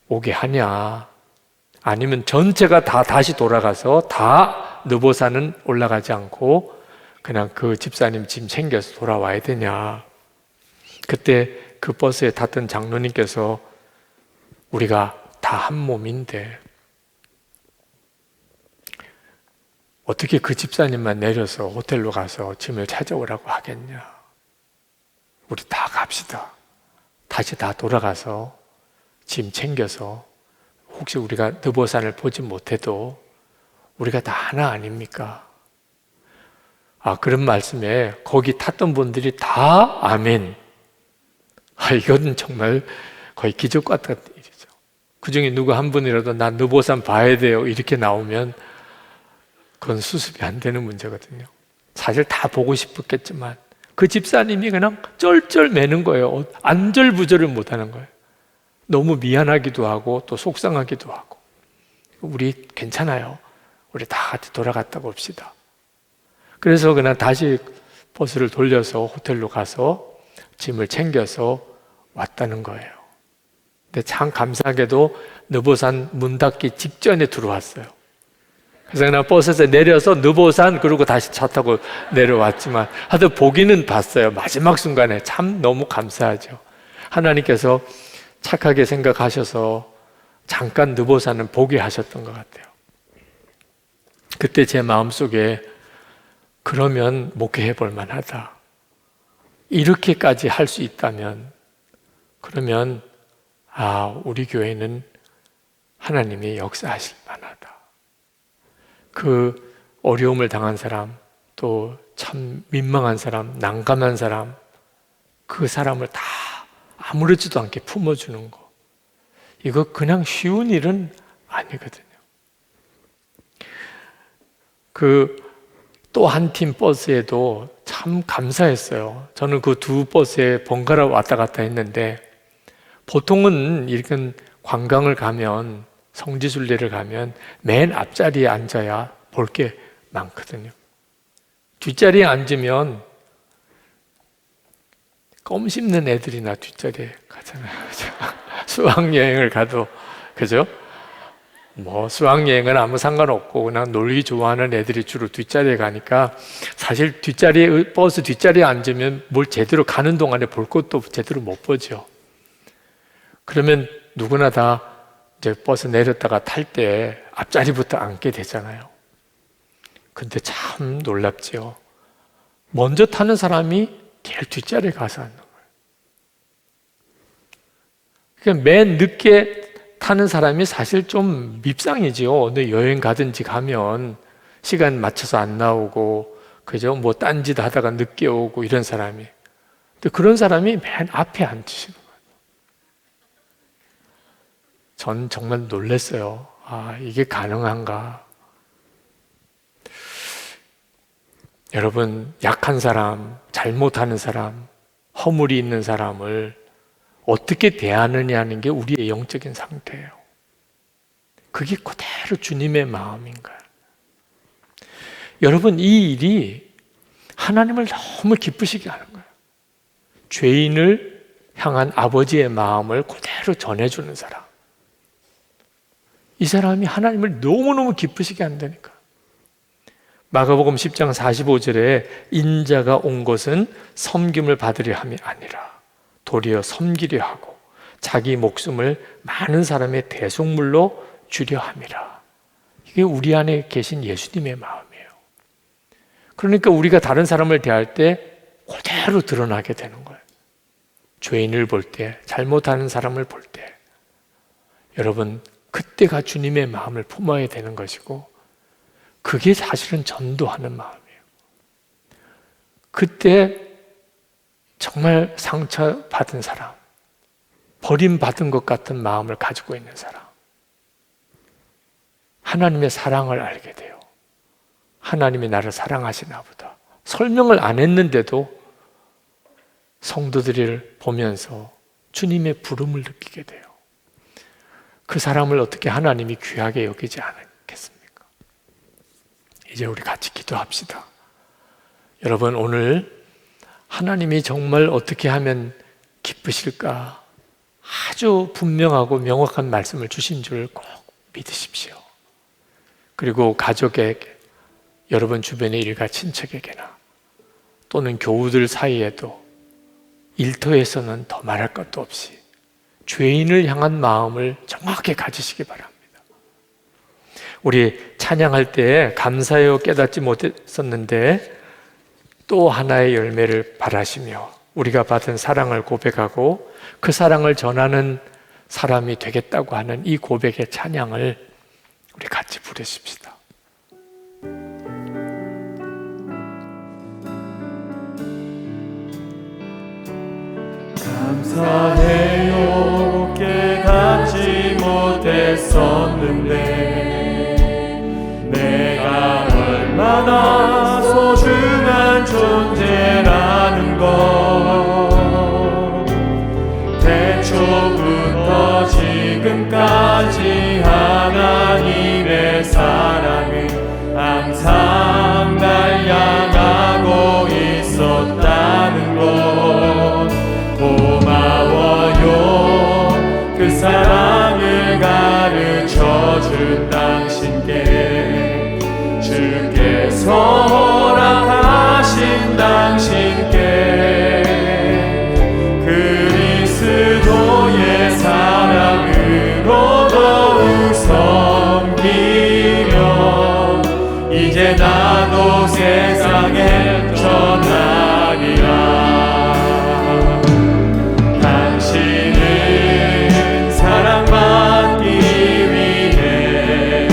오게 하냐? 아니면 전체가 다 다시 돌아가서 다 느보산은 올라가지 않고 그냥 그 집사님 짐 챙겨서 돌아와야 되냐? 그때 그 버스에 탔던 장로님께서 우리가 다 한 몸인데 어떻게 그 집사님만 내려서 호텔로 가서 짐을 찾아오라고 하겠냐? 우리 다 갑시다. 다시 다 돌아가서 짐 챙겨서 혹시 우리가 느보산을 보지 못해도 우리가 다 하나 아닙니까? 그런 말씀에 거기 탔던 분들이 다 아멘. 이건 정말 거의 기적 같은 일이죠. 그 중에 누구 한 분이라도 나 느보산 봐야 돼요 이렇게 나오면 그건 수습이 안 되는 문제거든요. 사실 다 보고 싶었겠지만 그 집사님이 그냥 쩔쩔 매는 거예요. 안절부절을 못하는 거예요. 너무 미안하기도 하고 또 속상하기도 하고. 우리 괜찮아요. 우리 다 같이 돌아갔다 봅시다. 그래서 그냥 다시 버스를 돌려서 호텔로 가서 짐을 챙겨서 왔다는 거예요. 근데 참 감사하게도 느보산 문 닫기 직전에 들어왔어요. 그래서 그냥 버스에서 내려서 느보산 그리고 다시 차 타고 내려왔지만 하여튼 보기는 봤어요. 마지막 순간에 참 너무 감사하죠. 하나님께서 착하게 생각하셔서 잠깐 느보산은 보게 하셨던 것 같아요. 그때 제 마음속에 그러면 목회해 볼 만하다. 이렇게까지 할 수 있다면 그러면 우리 교회는 하나님이 역사하실 만하다. 그 어려움을 당한 사람, 또 참 민망한 사람, 난감한 사람, 그 사람을 다 아무렇지도 않게 품어주는 거, 이거 그냥 쉬운 일은 아니거든요. 또 한 팀 버스에도 참 감사했어요. 저는 그 두 버스에 번갈아 왔다 갔다 했는데, 보통은 이렇게 관광을 가면, 성지순례를 가면 맨 앞자리에 앉아야 볼 게 많거든요. 뒷자리에 앉으면 껌 씹는 애들이나 뒷자리에 가잖아요. 수학여행을 가도, 그죠? 수학여행은 아무 상관없고 그냥 놀기 좋아하는 애들이 주로 뒷자리에 가니까 사실 버스 뒷자리에 앉으면 뭘 제대로 가는 동안에 볼 것도 제대로 못 보죠. 그러면 누구나 다 이제 버스 내렸다가 탈 때 앞자리부터 앉게 되잖아요. 근데 참 놀랍죠. 먼저 타는 사람이 제일 뒷자리에 가서 앉는 거예요. 그러니까 맨 늦게 타는 사람이 사실 좀 밉상이지요. 어느 여행 가든지 가면 시간 맞춰서 안 나오고, 그죠? 딴짓 하다가 늦게 오고 이런 사람이. 근데 그런 사람이 맨 앞에 앉으시는 거예요. 전 정말 놀랐어요. 이게 가능한가? 여러분, 약한 사람, 잘못하는 사람, 허물이 있는 사람을 어떻게 대하느냐는 게 우리의 영적인 상태예요. 그게 그대로 주님의 마음인가요? 여러분, 이 일이 하나님을 너무 기쁘시게 하는 거예요. 죄인을 향한 아버지의 마음을 그대로 전해주는 사람. 이 사람이 하나님을 너무너무 기쁘시게 한다니까. 마가복음 10장 45절에 인자가 온 것은 섬김을 받으려 함이 아니라 도리어 섬기려 하고 자기 목숨을 많은 사람의 대속물로 주려 함이라. 이게 우리 안에 계신 예수님의 마음이에요. 그러니까 우리가 다른 사람을 대할 때 그대로 드러나게 되는 거예요. 죄인을 볼 때, 잘못하는 사람을 볼 때, 여러분, 그때가 주님의 마음을 품어야 되는 것이고, 그게 사실은 전도하는 마음이에요. 그때 정말 상처받은 사람, 버림받은 것 같은 마음을 가지고 있는 사람, 하나님의 사랑을 알게 돼요. 하나님이 나를 사랑하시나 보다. 설명을 안 했는데도 성도들을 보면서 주님의 부름을 느끼게 돼요. 그 사람을 어떻게 하나님이 귀하게 여기지 않겠습니까? 이제 우리 같이 기도합시다. 여러분, 오늘 하나님이 정말 어떻게 하면 기쁘실까? 아주 분명하고 명확한 말씀을 주신 줄 꼭 믿으십시오. 그리고 가족에게, 여러분 주변의 일가 친척에게나 또는 교우들 사이에도 일터에서는 더 말할 것도 없이 죄인을 향한 마음을 정확히 가지시기 바랍니다. 우리 찬양할 때 감사해요 깨닫지 못했었는데 또 하나의 열매를 바라시며 우리가 받은 사랑을 고백하고 그 사랑을 전하는 사람이 되겠다고 하는 이 고백의 찬양을 우리 같이 부르십시다. 감사해요 깨닫지 못했었는데 내가 얼마나 소중한 존재라는 것 태초부터 지금까지 하나님의 사랑은 항상 날 향한 사랑을 가르쳐준 당신께 주께서 허락하신 당신께 그리스도의 사랑으로 더욱 섬기며 이제 나도 세상에 전하리라. 당신은 사랑받기 위해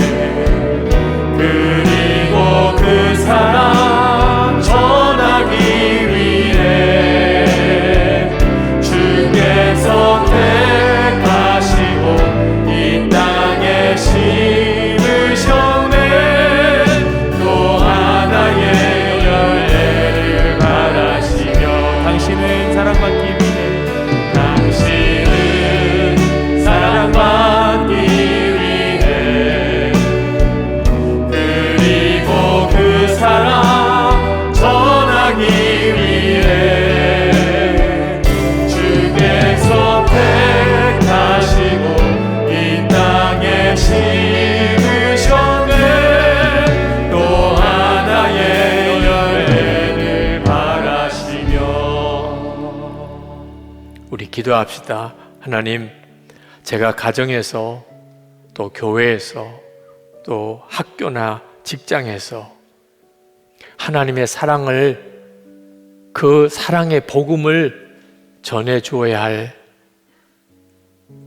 그리고 그 사랑 전하기 위해 주께서 택하시고 이 땅에 심으셨네. 또 하나의 열매를 바라시며 당신은 사랑받기 위해 사랑받기 위해 그리고 그 사랑 전하기 위해 주께서 택하시고 이 땅에 심으셨네. 또 하나의 열매를 바라시며. 우리 기도합시다. 하나님, 제가 가정에서 또 교회에서 또 학교나 직장에서 하나님의 사랑을, 그 사랑의 복음을 전해 주어야 할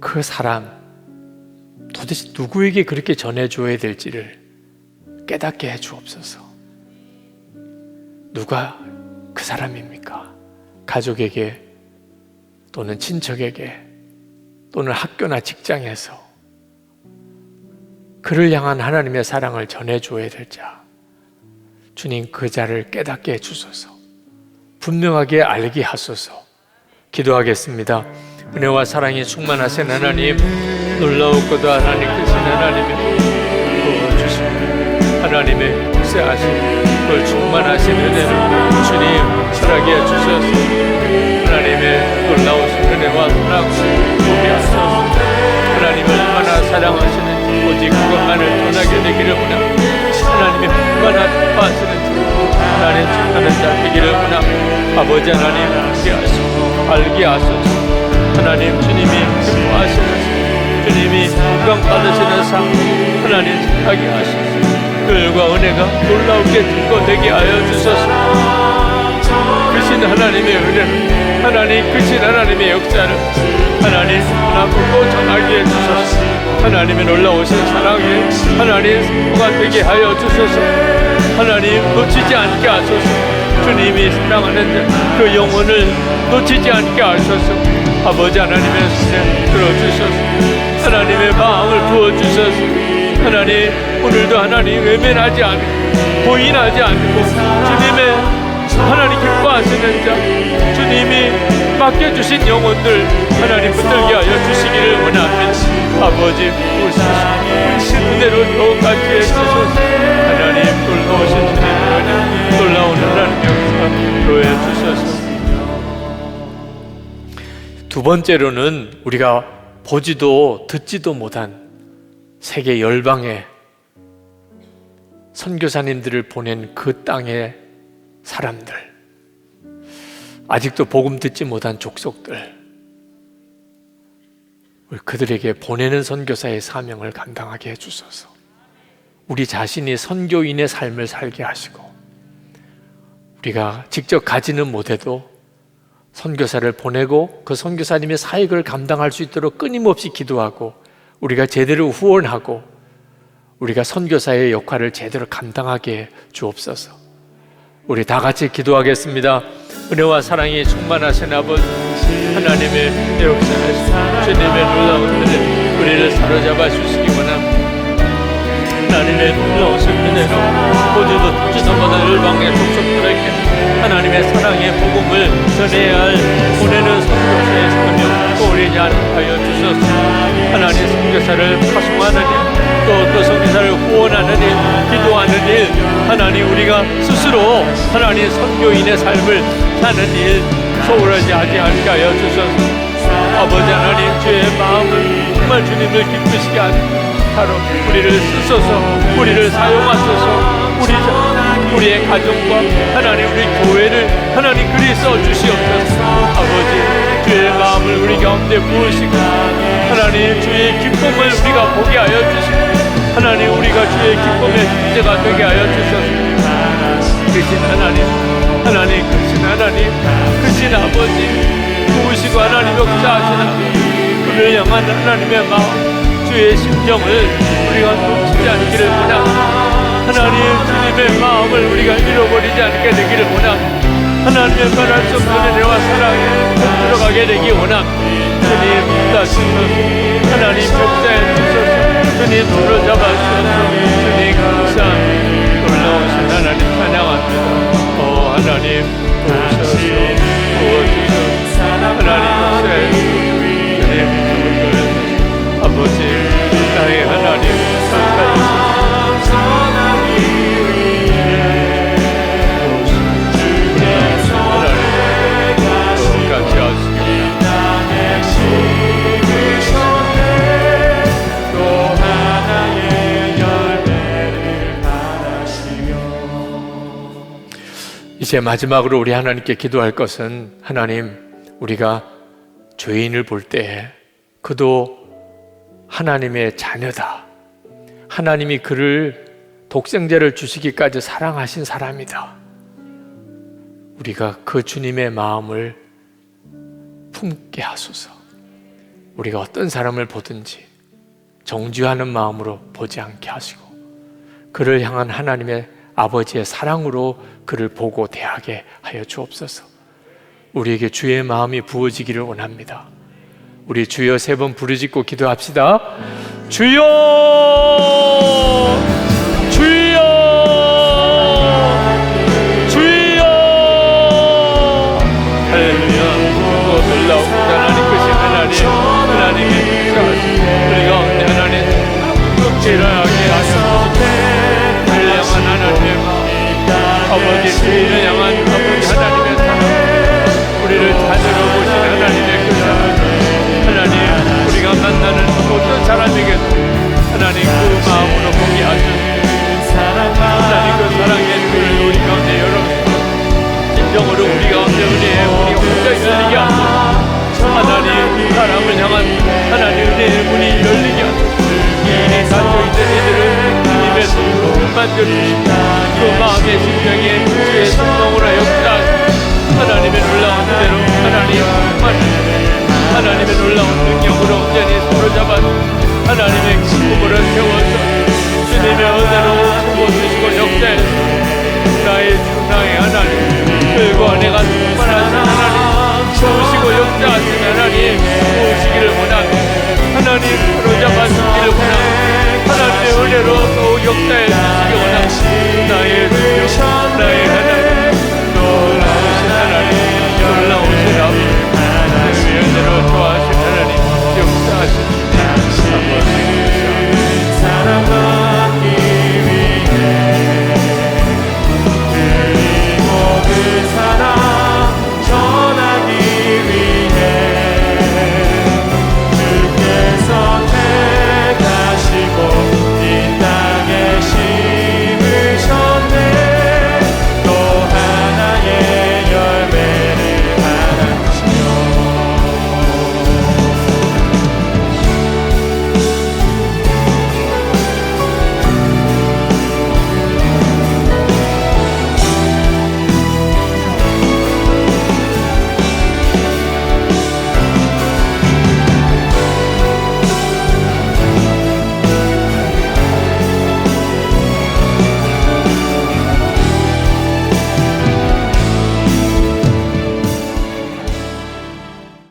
그 사람, 도대체 누구에게 그렇게 전해 주어야 될지를 깨닫게 해 주옵소서. 누가 그 사람입니까? 가족에게 또는 친척에게 또는 학교나 직장에서 그를 향한 하나님의 사랑을 전해줘야 될 자, 주님 그 자를 깨닫게 해주소서. 분명하게 알게 하소서. 기도하겠습니다. 은혜와 사랑이 충만하신 하나님, 놀라웠고도 하나님 크신 하나님의 도와주시고 하나님의 역사하신 그 충만하신 은혜를 주님 살아게 해주소서. 하나님의 놀라우신 은혜와 사랑 보게 하소서. 하나님을 얼마나 사랑하시는지 오직 그것만을 전하게 되기를 원합니다. 하나님이 얼마나 기뻐하시는지 하나님 축하는 자 되기를 원합니다. 아버지 하나님 알게 하소서. 하나님 주님이 기뻐하시는 주님이 영광 받으시는 삶 하나님 하게 하소서. 그들과 은혜가 놀라우게 증거되게 하여 주소서. 크신 하나님의 은혜를, 하나님 크신 하나님의 역사를 하나님 앞으로 전하게 해주소서. 하나님의 놀라우신 사랑에 하나님 승부가 되게 하여 주소서. 하나님 놓치지 않게 하소서. 주님이 사랑하는 그 영혼을 놓치지 않게 하소서. 아버지 하나님의 손에 들어주소서. 하나님의 마음을 부어주소서. 하나님 오늘도 하나님 외면하지 않고 부인하지 않고 주님의 하나님 기뻐하시는 자, 주님이 맡겨주신 영혼들 하나님 붙들게 하여 주시기를 원합니다. 아버지 우신 은혜로 더욱 같이 해주소서. 하나님 놀라우신 주님의 은혜, 놀라운 하나님 역사 도해 주소서. 두 번째로는 우리가 보지도 듣지도 못한 세계 열방에 선교사님들을 보낸 그 땅의 사람들, 아직도 복음 듣지 못한 족속들, 그들에게 보내는 선교사의 사명을 감당하게 해주소서. 우리 자신이 선교인의 삶을 살게 하시고 우리가 직접 가지는 못해도 선교사를 보내고 그 선교사님의 사역을 감당할 수 있도록 끊임없이 기도하고 우리가 제대로 후원하고 우리가 선교사의 역할을 제대로 감당하게 주옵소서. 우리 다 같이 기도하겠습니다. 은혜와 사랑이 충만하신 아버지 하나님의 역사하신 주님의 놀라운 은혜 우리를 사로잡아 주시기 원합니다. 하나님의 놀라우신 은혜로 보지도 듣지도 못한 열방의 족속들에게 하나님의 사랑의 복음을 전해야 할 보내는 선교사의 사명 소홀히지 않게 하여 주소서. 하나님 선교사를 파송하는 일, 또 선교사를 후원하는 일, 기도하는 일, 하나님 우리가 스스로 하나님 선교인의 삶을 사는 일 소홀하지 않게 하여 주소서. 아버지 하나님, 주의 마음을 정말 주님을 기쁘시게 하는 바로 우리를 쓰소서, 우리를 사용하소서. 우리의 가정과 하나님, 우리 교회를 하나님 그리 써주시옵소서. 아버지, 주의 마음을 우리 가운데 부으시고 하나님, 주의 기쁨을 우리가 보게 하여 주시고 하나님, 우리가 주의 기쁨의 형제가 되게 하여 주소서. 크신 하나님, 크신 하나님, 크신 아버지, 부으시고 하나님 역사하시는 그를 향한 하나님의 마음, 주의 심정을 우리가 놓치지 않기를 원합니다. 하나님, 주님의 마음을 우리가 잃어버리지 않게 되기를 원합니다. 하나님의 말할 수 없는 은혜와 사랑에 들어가게 되기 원합니다. 주님 붙다주소서. 하나님 역사해 주소서. 주님 손을 잡아주소서. 주님 감사합니다. 놀라우신 하나님 찬양합니다. 하나님 도우소서, 도와주소서. 하나님 역사해 주소서. 주님 아버지, 나의 하나님 감사주소서. 이제 마지막으로 우리 하나님께 기도할 것은, 하나님, 우리가 죄인을 볼 때 그도 하나님의 자녀다, 하나님이 그를 독생자를 주시기까지 사랑하신 사람이다, 우리가 그 주님의 마음을 품게 하소서. 우리가 어떤 사람을 보든지 정죄하는 마음으로 보지 않게 하시고 그를 향한 하나님의 아버지의 사랑으로 그를 보고 대하게 하여 주옵소서. 우리에게 주의 마음이 부어지기를 원합니다. 우리 주여 3번 부르짖고 기도합시다. 주여, 주여, 주여. 할렐루야. 놀라운 하나님, 크신 하나님, 하나님의 역사하심 우리 가운데 하나님 일어나게 하소서. 주를 향한 하나님의 마음, 아버지, 주를 향한 아버지 하나님의 사랑, 우리를 자녀로 보신 하나님의 그 사랑, 하나님, 우리가 만나는 모든 사람에게도 하나님 그 마음으로 보게 하소서. 하나님, 그 사랑의 문을 우리 가운데 열어주소서. 진정으로 우리 가운데 은혜의 문이 혼자 열리게 하소서. 하나님, 사람을 향한 하나님 은혜의 문이 열리게 하소서. 이 일이 닫혀있는 이들을 주님의 손으로 만져주시고 그 마음의 심정에 주의 성령으로 역사하시고 하나님의 놀라운 은혜로 하나님 하나님의 놀라운 능력으로 온전히 사로잡아주시고 하나님의 기쁨으로 세워서 주님의 은혜로 채워주시고 역사해주시고 나의 주, 나의 하나님, 그리고 내가 충만하신 하나님, 채우시고 역사하신 하나님, 도우시기를 원합니다. 하나님, 사로잡아주시기를 원합니다. 하나님의 은혜로 또 역사해